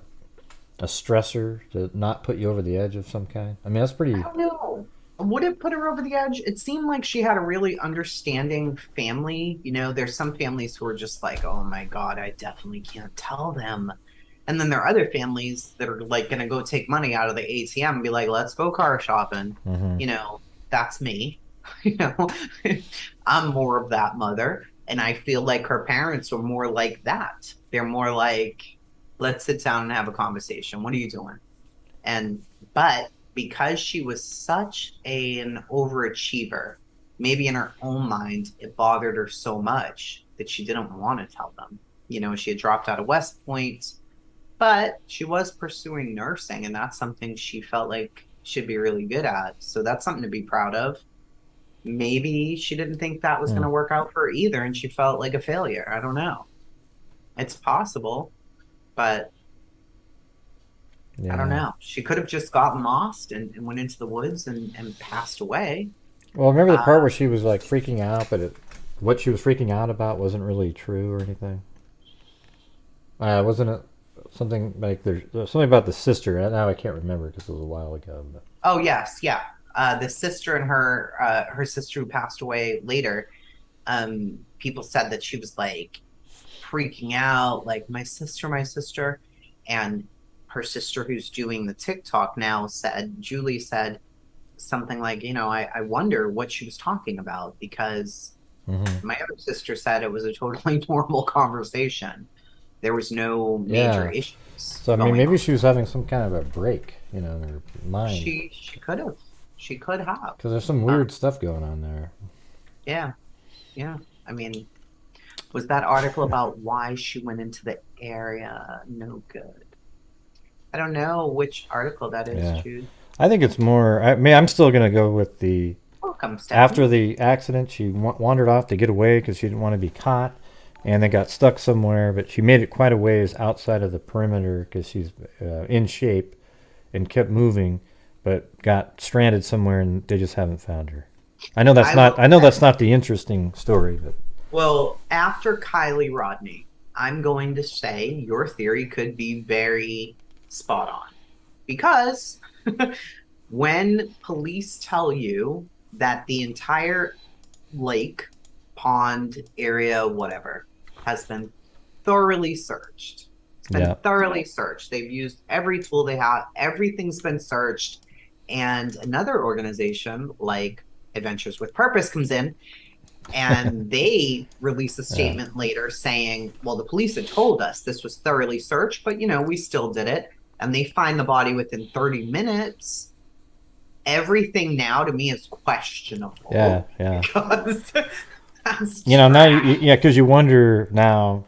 stressor to not put you over the edge of some kind? I mean, that's pretty. I don't know. Would it put her over the edge? It seemed like she had a really understanding family. You know, there's some families who are just like, oh my God, I definitely can't tell them. And then there are other families that are like going to go take money out of the ATM and be like, let's go car shopping. Mm-hmm. You know, that's me. You know, I'm more of that mother. And I feel like her parents were more like that. They're more like, let's sit down and have a conversation. What are you doing? But because she was such an overachiever, maybe in her own mind, it bothered her so much that she didn't want to tell them. You know, she had dropped out of West Point, but she was pursuing nursing, and that's something she felt like she'd be really good at. So that's something to be proud of. Maybe she didn't think that was going to work out for her either, and she felt like a failure. I don't know. It's possible, but I don't know. She could have just gotten lost and went into the woods and passed away. Well, remember the part where she was like freaking out, but what she was freaking out about wasn't really true or anything? Wasn't it something like there's something about the sister? Now I can't remember because it was a while ago. But. Oh, yes. Yeah. The sister and her sister who passed away later, people said that she was like freaking out, like my sister. And her sister who's doing the TikTok now Julie said something like, you know, I wonder what she was talking about, because my other sister said it was a totally normal conversation. There was no major issues. So, I mean, maybe she was having some kind of a break, you know, in her mind. She could have. She could have. Because there's some weird stuff going on there. Yeah. Yeah. I mean, was that article about why she went into the area no good? I don't know which article that is, Jude. I think it's more... I'm still going to go with the... Welcome, Stephanie. After the accident, she wandered off to get away because she didn't want to be caught. And they got stuck somewhere, but she made it quite a ways outside of the perimeter because she's in shape and kept moving, but got stranded somewhere, and they just haven't found her. I know that's not the interesting story, but well, after Kylie Rodney, I'm going to say your theory could be very spot on, because when police tell you that the entire lake, pond area, whatever, has been thoroughly searched. It's been thoroughly searched. They've used every tool they have. Everything's been searched. And another organization like Adventures with Purpose comes in, and they release a statement later saying, well, the police had told us this was thoroughly searched, but, you know, we still did it. And they find the body within 30 minutes. Everything now to me is questionable. Yeah. Because you know, now, because you wonder now.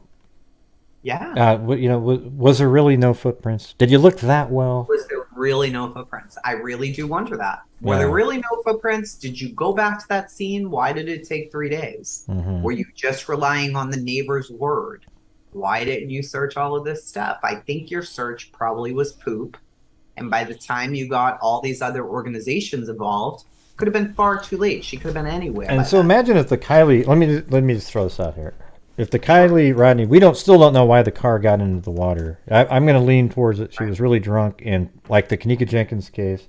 Yeah. Was there really no footprints? Did you look that well? Was there really no footprints? I really do wonder that. Were there really no footprints? Did you go back to that scene? Why did it take 3 days? Were you just relying on the neighbor's word? Why didn't you search all of this stuff? I think your search probably was poop. And by the time you got all these other organizations involved, could have been far too late. She could have been anywhere. And so imagine if the Kylie, let me just throw this out here. If the Kylie Rodney, we still don't know why the car got into the water. I'm going to lean towards it. She was really drunk, and like the Kanika Jenkins case,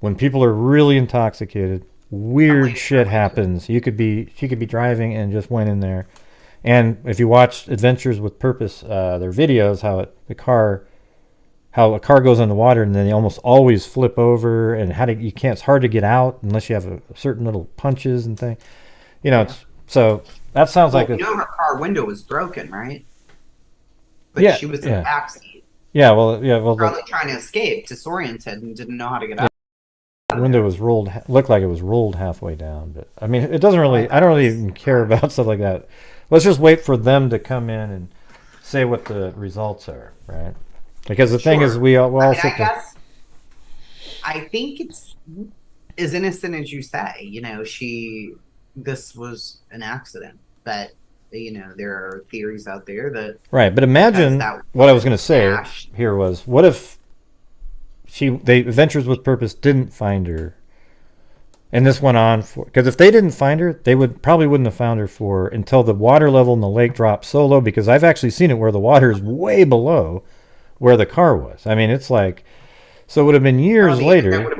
when people are really intoxicated, weird shit happens. She could be driving and just went in there. And if you watch Adventures with Purpose, their videos, how the car how a car goes on the water and then they almost always flip over, and it's hard to get out unless you have a certain little punches and thing. So that sounds like her car window was broken, right? But Yeah, she was in yeah. the backseat, well, probably trying to escape, disoriented, and didn't know how to get out. the window was looked like it was rolled halfway down. But I mean, it doesn't really. I don't really even care about stuff like that. Let's just wait for them to come in and say what the results are, right? Because the thing is, we all sit there. I think it's as innocent as you say. This was an accident, but there are theories out there that Right, but imagine what I was going to say here was, what if they Adventures with Purpose didn't find her, and this went on because if they didn't find her, they probably wouldn't have found her until the water level in the lake dropped so low, because I've actually seen it where the water is way below where the car was. I mean, it's like, so it would have been years later.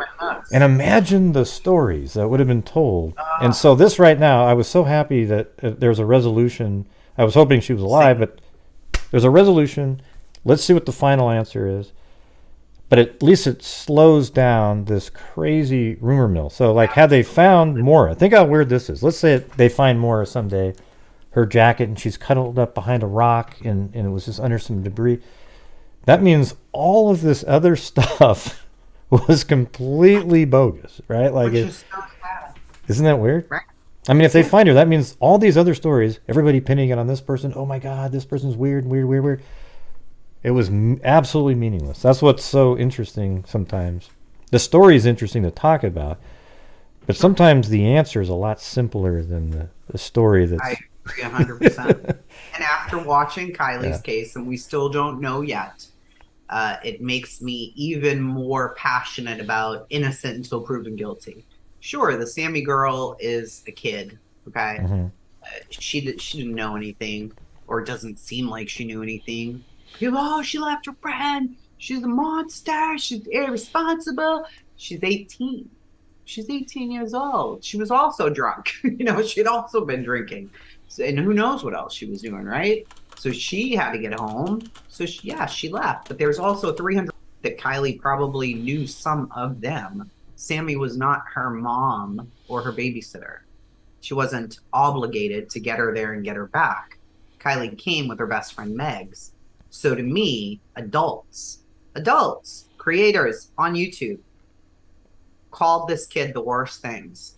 And imagine the stories that would have been told. And so this right now, I was so happy that there's a resolution. I was hoping she was alive, but there's a resolution. Let's see what the final answer is. But at least it slows down this crazy rumor mill. So like, had they found Maura, think how weird this is. Let's say they find Maura someday, her jacket, and she's cuddled up behind a rock, and it was just under some debris. That means all of this other stuff was completely bogus, right? Like, Which is so sad. Isn't that weird? Right. I mean, if they find her, that means all these other stories, everybody pinning it on this person. Oh my God, this person's weird. It was absolutely meaningless. That's what's so interesting sometimes. The story is interesting to talk about, but sometimes the answer is a lot simpler than the story that's... I agree 100%. And after watching Kylie's case, and we still don't know yet, it makes me even more passionate about innocent until proven guilty. Sure, the Sammy girl is a kid, okay? Mm-hmm. She didn't know anything, or doesn't seem like she knew anything. People, she left her friend. She's a monster. She's irresponsible. She's 18. She's 18 years old. She was also drunk. She'd also been drinking. And who knows what else she was doing, right? So she had to get home. So she left. But there's also 300 that Kylie probably knew some of them. Sammy was not her mom or her babysitter. She wasn't obligated to get her there and get her back. Kylie came with her best friend Megs. So to me, adults, creators on YouTube, called this kid the worst things.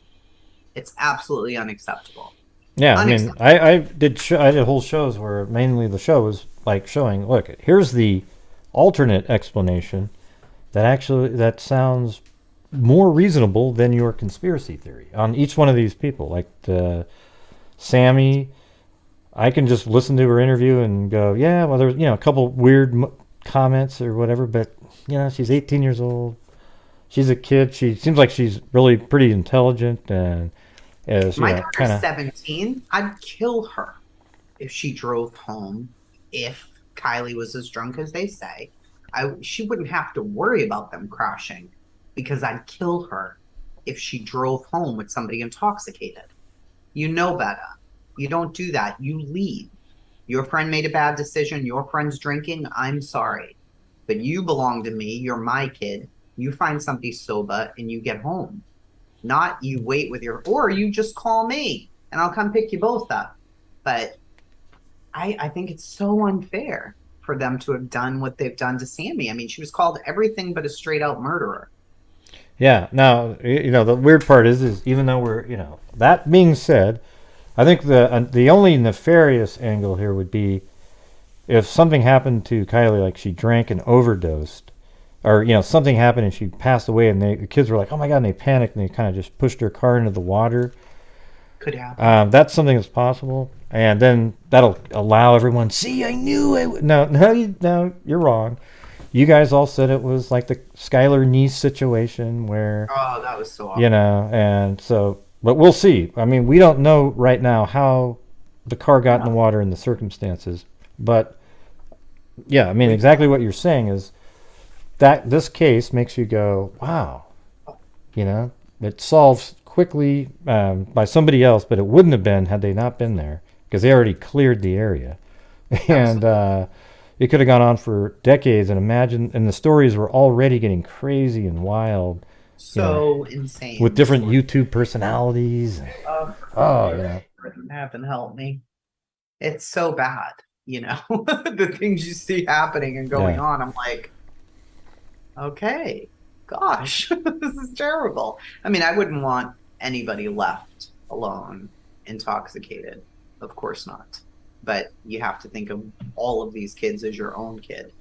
It's absolutely unacceptable. Yeah, I mean, I did whole shows where mainly the show was like showing, look, here's the alternate explanation that sounds more reasonable than your conspiracy theory on each one of these people. Like Sammy, I can just listen to her interview and go, yeah, well, there's a couple weird comments or whatever, but she's 18 years old. She's a kid. She seems like she's really pretty intelligent, and my daughter's 17. I'd kill her if she drove home. If Kylie was as drunk as they say, she wouldn't have to worry about them crashing, because I'd kill her if she drove home with somebody intoxicated. You know better. You don't do that. You leave. Your friend made a bad decision. Your friend's drinking. I'm sorry. But you belong to me. You're my kid. You find somebody sober and you get home. Not you wait or you just call me and I'll come pick you both up. But I think it's so unfair for them to have done what they've done to Sammy. I mean, she was called everything but a straight out murderer. Yeah. Now, the weird part is even though we're, that being said, I think the only nefarious angle here would be if something happened to Kylie, like she drank and overdosed, or something happened and she passed away, and the kids were like, "Oh my God!" and they panicked and they kind of just pushed her car into the water. Could happen. That's something that's possible, and then that'll allow everyone. See, I knew it. No, you're wrong. You guys all said it was like the Skylar Niece situation where. Oh, that was so awful. And so. But we'll see. I mean, we don't know right now how the car got in the water and the circumstances. But, yeah, I mean, exactly what you're saying is that this case makes you go, wow. It solves quickly by somebody else, but it wouldn't have been had they not been there, because they already cleared the area. And, it could have gone on for decades. And the stories were already getting crazy and wild. So insane. With different YouTube personalities. Heaven help me. It's so bad, the things you see happening and going on. I'm like, okay, gosh, this is terrible. I mean, I wouldn't want anybody left alone, intoxicated. Of course not. But you have to think of all of these kids as your own kid.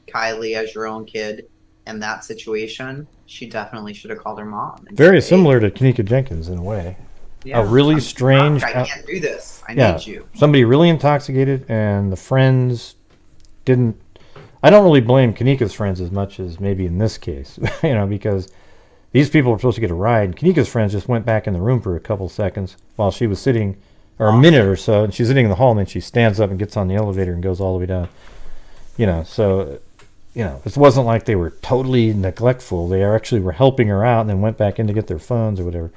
Kylie as your own kid. In that situation, she definitely should have called her mom. Very similar to Kanika Jenkins in a way. Yeah, a really strange. I can't do this. I need you. Somebody really intoxicated, and the friends didn't. I don't really blame Kanika's friends as much as maybe in this case, because these people were supposed to get a ride. Kanika's friends just went back in the room for a couple seconds while she was sitting, or a minute or so, and she's sitting in the hall, and then she stands up and gets on the elevator and goes all the way down. So. It wasn't like they were totally neglectful. They actually were helping her out and then went back in to get their phones or whatever.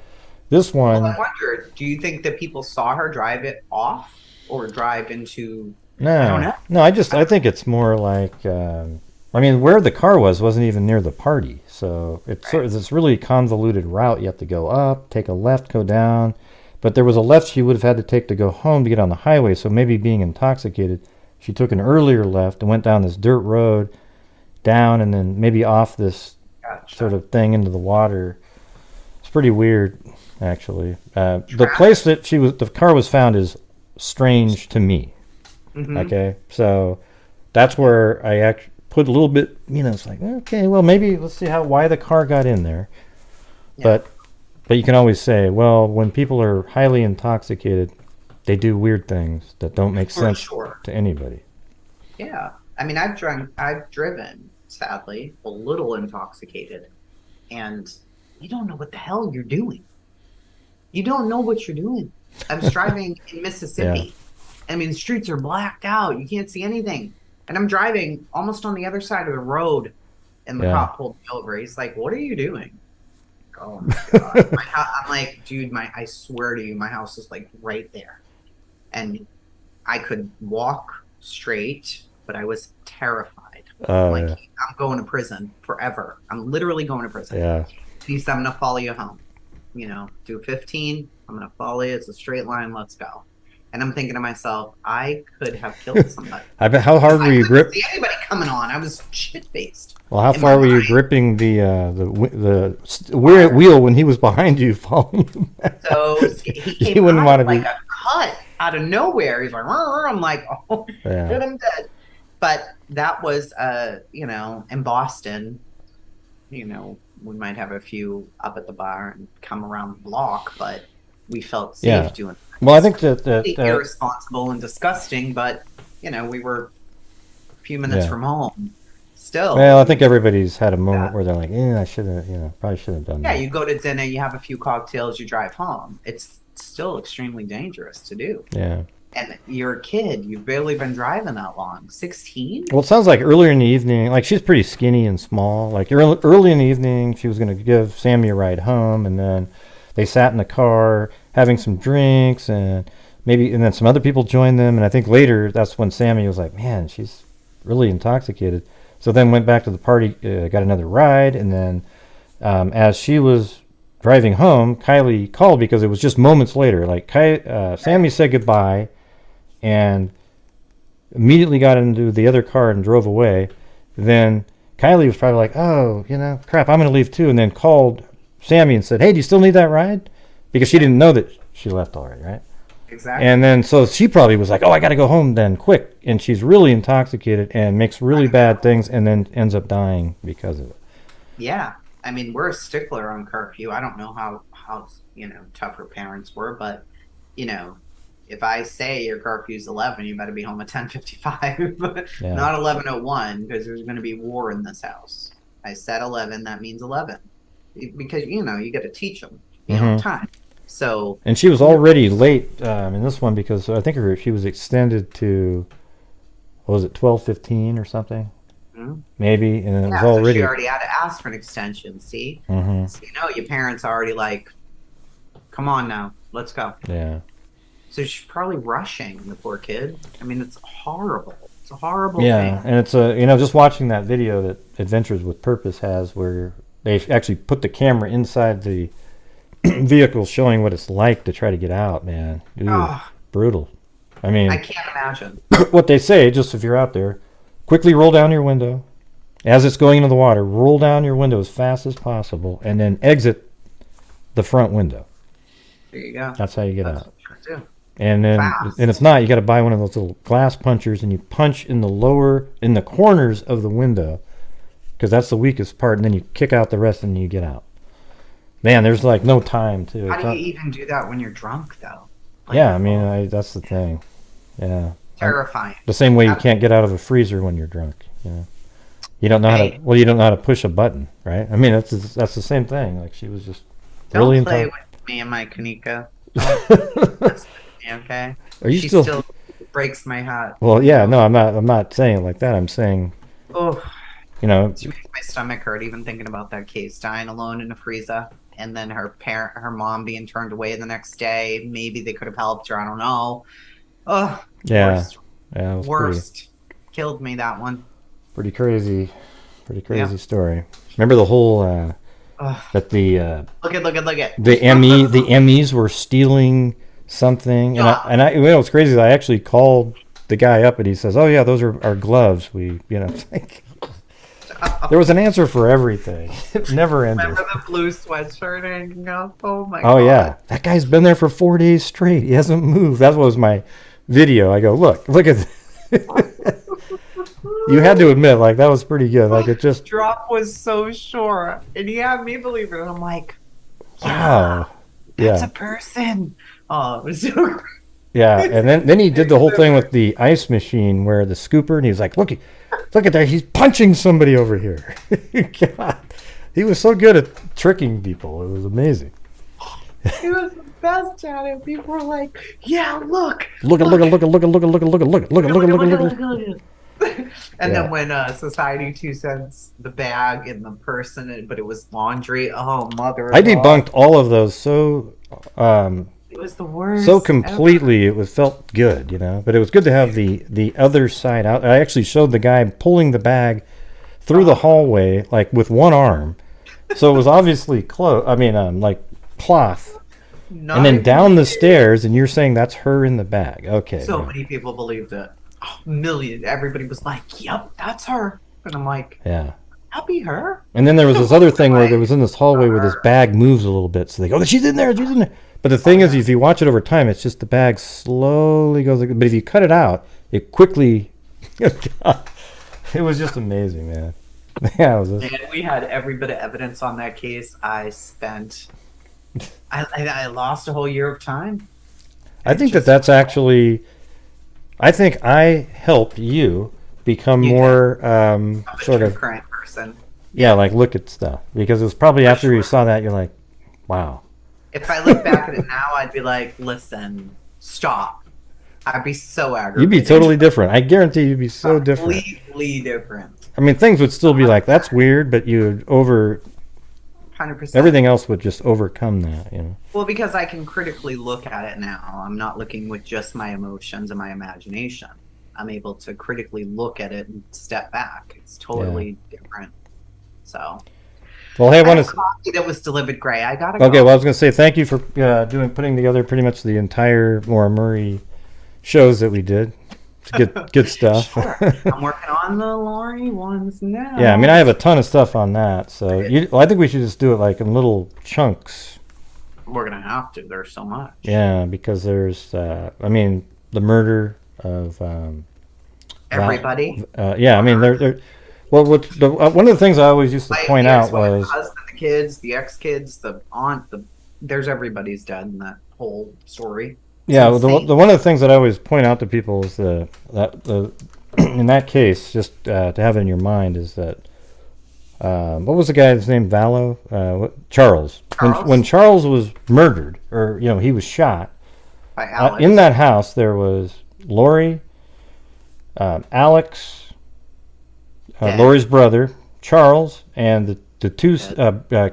This one... Well, I wonder, do you think that people saw her drive it off or drive into... No. I don't know. No, I think it's more like... where the car wasn't even near the party. So it's this really convoluted route. You have to go up, take a left, go down. But there was a left she would have had to take to go home to get on the highway. So maybe being intoxicated, she took an earlier left and went down this dirt road, down and then maybe off this sort of thing into the water. It's pretty weird, actually. The place that the car was found is strange to me. Mm-hmm. Okay, so that's where I put a little bit. It's like, okay, well, maybe let's see why the car got in there. Yeah. But you can always say, well, when people are highly intoxicated, they do weird things that don't make sense to anybody. Yeah. I mean, I've driven, sadly, a little intoxicated, and you don't know what the hell you're doing. You don't know what you're doing. I was driving in Mississippi. I mean, the streets are blacked out. You can't see anything. And I'm driving almost on the other side of the road, and the cop pulled me over. He's like, "What are you doing?" Oh, my God. I'm like, dude, I swear to you, my house is, like, right there. And I could walk straight, but I was terrified. I'm going to prison forever. I'm literally going to prison. Yeah. He said, I'm going to follow you home. Do 15. I'm going to follow you. It's a straight line. Let's go. And I'm thinking to myself, I could have killed somebody. I bet. How hard were you gripping? See anybody coming on? I was shit-faced. Well, how far were you gripping the wheel when he was behind you, following you back? So he came out like a cut out of nowhere. He's like, I'm like, oh, shit, I'm dead. But that was, in Boston, we might have a few up at the bar and come around the block, but we felt safe doing that. Well, I think that irresponsible and disgusting, but, we were a few minutes from home. Still. Well, I think everybody's had a moment where they're like, I should have, probably should have done that. Yeah, you go to dinner, you have a few cocktails, you drive home. It's still extremely dangerous to do. Yeah. And you're a kid. You've barely been driving that long. 16? Well, it sounds like earlier in the evening, like she's pretty skinny and small. Like early in the evening, she was going to give Sammy a ride home, and then they sat in the car having some drinks, and then some other people joined them. And I think later, that's when Sammy was like, man, she's really intoxicated. So then went back to the party, got another ride, and then as she was driving home, Kylie called because it was just moments later. Like Sammy said goodbye, and immediately got into the other car and drove away. Then Kylie was probably like, oh, crap, I'm going to leave too, and then called Sammy and said, hey, do you still need that ride? Because she didn't know that she left already, right? Exactly. And then so she probably was like, oh, I got to go home then quick. And she's really intoxicated and makes really bad things and then ends up dying because of it. Yeah. I mean, we're a stickler on curfew. I don't know how tough her parents were, but, if I say your curfew's 11, you better be home at 10:55, not 11:01, because there's going to be war in this house. I said 11, that means 11. Because, you got to teach them, time. So, and she was already late in this one because I think she was extended to, what was it, 12:15 or something? Mm-hmm. Maybe, and it was already. So she already had to ask for an extension. See, mm-hmm. So your parents are already like, "Come on now, let's go." Yeah. So she's probably rushing, the poor kid. I mean, it's horrible. It's It's a horrible Yeah, thing. and it's just watching that video that Adventures with Purpose has, where they actually put the camera inside the vehicle, showing what it's like to try to get out. Man, brutal. I mean, I can't imagine. what they say, just if you're out there, quickly roll down your window as it's going into the water. Roll down your window as fast as possible, and then exit the front window. There you go. That's how you get out. What you do. And then, and if not, you got to buy one of those little glass punchers, and you punch in the corners of the window, because that's the weakest part, and then you kick out the rest, and you get out. Man, there's like no time to. How do you even do that when you're drunk, though? Like, yeah, I mean, that's the thing. Yeah. Terrifying. The same way you can't get out of a freezer when you're drunk. You know, you don't know how to. Well, you don't know how to push a button, right? I mean, that's the same thing. Like she was just really. Don't play with me and my Kanika. Okay. Are you she still breaks my heart. Well, yeah, no, I'm not saying it like that. I'm saying, she makes my stomach hurt even thinking about that case, dying alone in a freezer, and then her mom being turned away the next day. Maybe they could have helped her. I don't know. Oh, yeah, it was worst. Killed me, that one. Pretty crazy story. Remember the whole that the look at the Emmys were stealing something, and I what's crazy is I actually called the guy up, and he says, "Oh yeah, those are our gloves." Like, there was an answer for everything. It never ended. Remember the blue sweatshirt hanging up? Oh my god. Oh God. yeah, that guy's been there for 4 days straight. He hasn't moved. That was my video. I go, look at. You had to admit, like, that was pretty good. Like, it just drop was so short, and he had me believe it. And I'm like, wow, that's a person. Oh, it was so. Yeah, and then he did the whole thing with the ice machine where the scooper, and he's like, look at that, he's punching somebody over here. God, he was so good at tricking people. It was amazing. He was the best at it. People were like, yeah, look. And then when Society 2 sends the bag and the person, but it was laundry. Oh, mother. I debunked all of those so it was the worst. So completely, ever. It felt good, But it was good to have the other side out. I actually showed the guy pulling the bag through the hallway, like with one arm. So it was obviously like cloth. And then down the stairs, and you're saying that's her in the bag. Okay. So many people believed it. Millions. Everybody was like, yep, that's her. And I'm like, yeah, that'll be her. And then there was this other thing where there was in this hallway where this bag moves a little bit. So they go, she's in there. But the thing is, if you watch it over time, it's just the bag slowly goes. But if you cut it out, it quickly. It was just amazing, man. Yeah, it was. And we had every bit of evidence on that case. I lost a whole year of time. I think that's actually. I think I helped you become more sort of current person. Yeah, like look at stuff, because it was probably after you saw that you're like, wow. If I look back at it now, I'd be like, listen, stop. I'd be so aggravated. You'd be totally different. I guarantee you'd be so different. Completely different. I mean, things would still be like, that's weird, but you'd 100%. Everything else would just overcome that, Well, because I can critically look at it now. I'm not looking with just my emotions and my imagination. I'm able to critically look at it and step back. It's totally different. So. Well, hey, I want to coffee that was delivered gray. I gotta go. Okay, well, I was gonna say thank you for putting together pretty much the entire Maura Murray shows that we did. It's good stuff. Sure. I'm working on the Laurie ones now. Yeah, I mean, I have a ton of stuff on that, so I think we should just do it like in little chunks. We're gonna have to. There's so much. Yeah, because there's, the murder of everybody. Yeah, I mean, they're. Well, one of the things I always used to point out was the husband, the kids, the ex-kids, the aunt. There's everybody's dead in that whole story. Yeah, one of the things that I always point out to people is that in that case, just to have it in your mind, is that what was the guy's name? Charles. When Charles was murdered, or he was shot, by Alex. In that house there was Laurie, Alex. Laurie's brother, Charles, and the two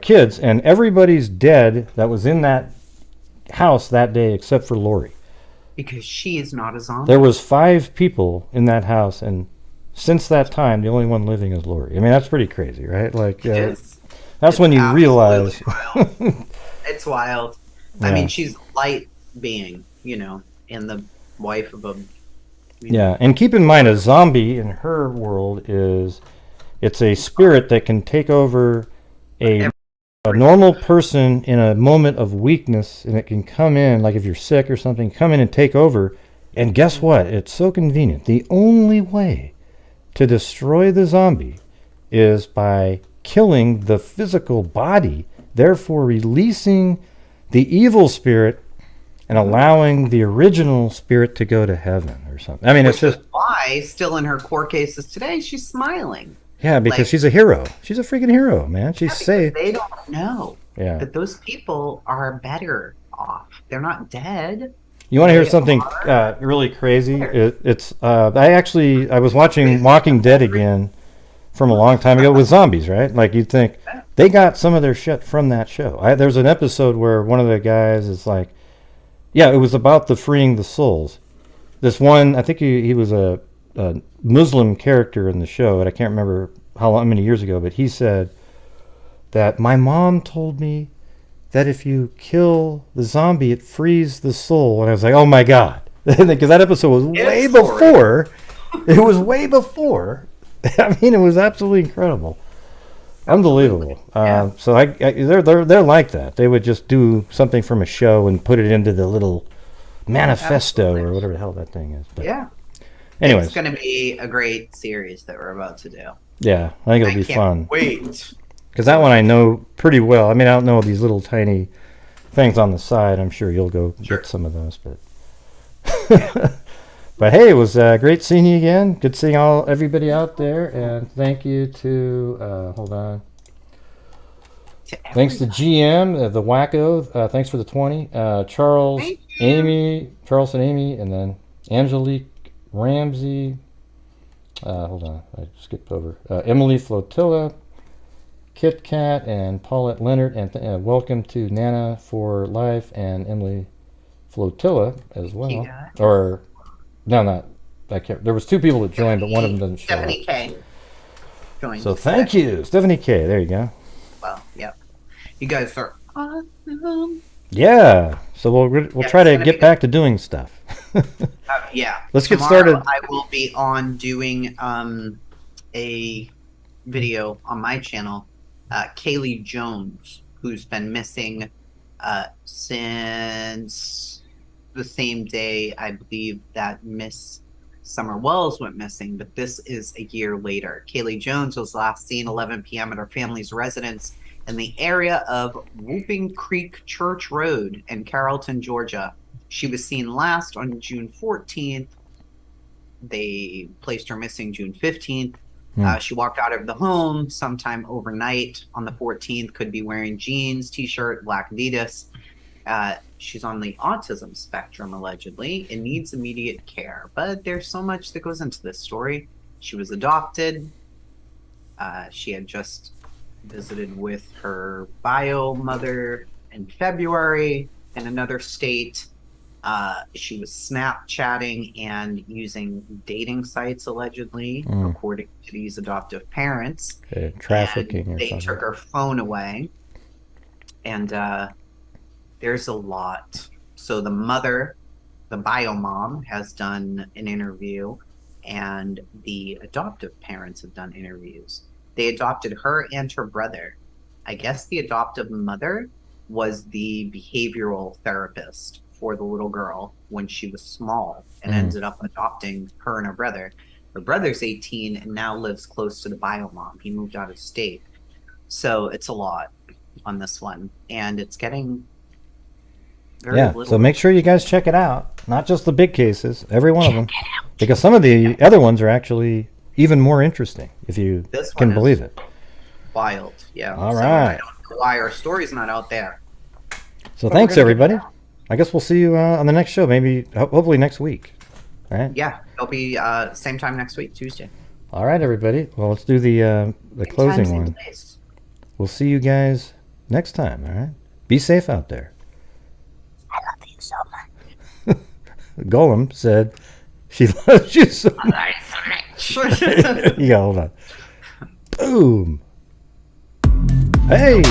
kids, and everybody's dead that was in that house that day except for Laurie. Because she is not a zombie. There was 5 people in that house, and since that time, the only one living is Lori. I mean, that's pretty crazy, right? Like, that's It's when you absolutely realize. wild. It's wild. I Yeah. mean, she's a light being, and the wife of a. Yeah, and keep in mind, a zombie in her world it's a spirit that can take over a normal person in a moment of weakness, and it can come in, like if you're sick or something, come in and take over. And guess what? It's so convenient. The only way to destroy the zombie is by killing the physical body, therefore releasing the evil spirit and allowing the original spirit to go to heaven or something. I mean, it's just why, still in her court cases today, she's smiling. Yeah, because she's a hero. She's a freaking hero, man. She's safe. They don't know that those people are better off. They're not dead. You want to hear something really crazy? I was watching Walking Dead again from a long time ago with zombies, right? Like, you'd think they got some of their shit from that show. There's an episode where one of the guys is like, yeah, it was about the freeing the souls. This one, I think he was a Muslim character in the show, and I can't remember how many years ago, but he said that my mom told me that if you kill the zombie, it frees the soul. And I was like, oh my God. Because that episode was way before. It was way before. I mean, it was absolutely incredible. Unbelievable. So they're like that. They would just do something from a show and put it into the little manifesto or whatever the hell that thing is. But anyways, it's going to be a great series that we're about to do. Yeah, I think it'll be fun. Wait. Because that one I know pretty well. I mean, I don't know these little tiny things on the side. I'm sure you'll go get some of those. But but hey, it was great seeing you again. Good seeing everybody out there. And thank you to, hold on. Thanks to GM, the Wacko. Thanks for the 20. Charles, Charleston Amy, and then Angelique Ramsey. Hold on, I skipped over. Emily Flotilla, Kit Kat, and Paulette Leonard, and welcome to Nana for Life and Emily Flotilla as well. Or no, not I can't. There was 2 people that joined, but one of them doesn't show. Stephanie K. Joined. So thank you, Stephanie K. There you go. Well, yep. You guys are awesome. Yeah. So we'll try to get back to doing stuff. Yeah. Let's get started. I will be on doing a video on my channel. Kaylee Jones, who's been missing since the same day, I believe, that Miss Summer Wells went missing, but this is a year later. Kaylee Jones was last seen 11 p.m. at her family's residence in the area of Whooping Creek Church Road in Carrollton, Georgia. She was seen last on June 14th. They placed her missing June 15th. She walked out of the home sometime overnight on the 14th, could be wearing jeans, t-shirt, black Adidas. She's on the autism spectrum, allegedly, and needs immediate care. But there's so much that goes into this story. She was adopted. She had just visited with her bio mother in February in another state. She was Snapchatting and using dating sites, allegedly, according to these adoptive parents. Trafficking. And they took her phone away. And there's a lot. So the mother, the bio mom, has done an interview, and the adoptive parents have done interviews. They adopted her and her brother. I guess the adoptive mother was the behavioral therapist for the little girl when she was small, and ended up adopting her and her brother. Her brother's 18 and now lives close to the bio mom. He moved out of state. So it's a lot on this one, and it's getting very little. So make sure you guys check it out. Not just the big cases, every one of them. Because some of the other ones are actually even more interesting, if you can believe it. Wild, yeah. All right. I don't know why our story's not out there. So thanks, everybody. I guess we'll see you on the next show, maybe, hopefully next week. All right? Yeah, it'll be same time next week, Tuesday. All right, everybody. Well, let's do the closing one. We'll see you guys next time, all right? Be safe out there. I love you so much. Golem said she loves you so much. You go, hold on. Boom. Hey.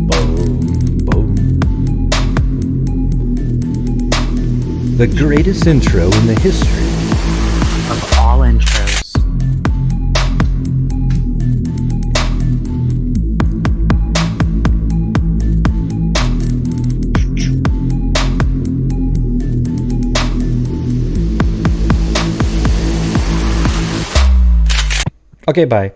Boom, boom. The greatest intro in the history of all intros. Okay, bye.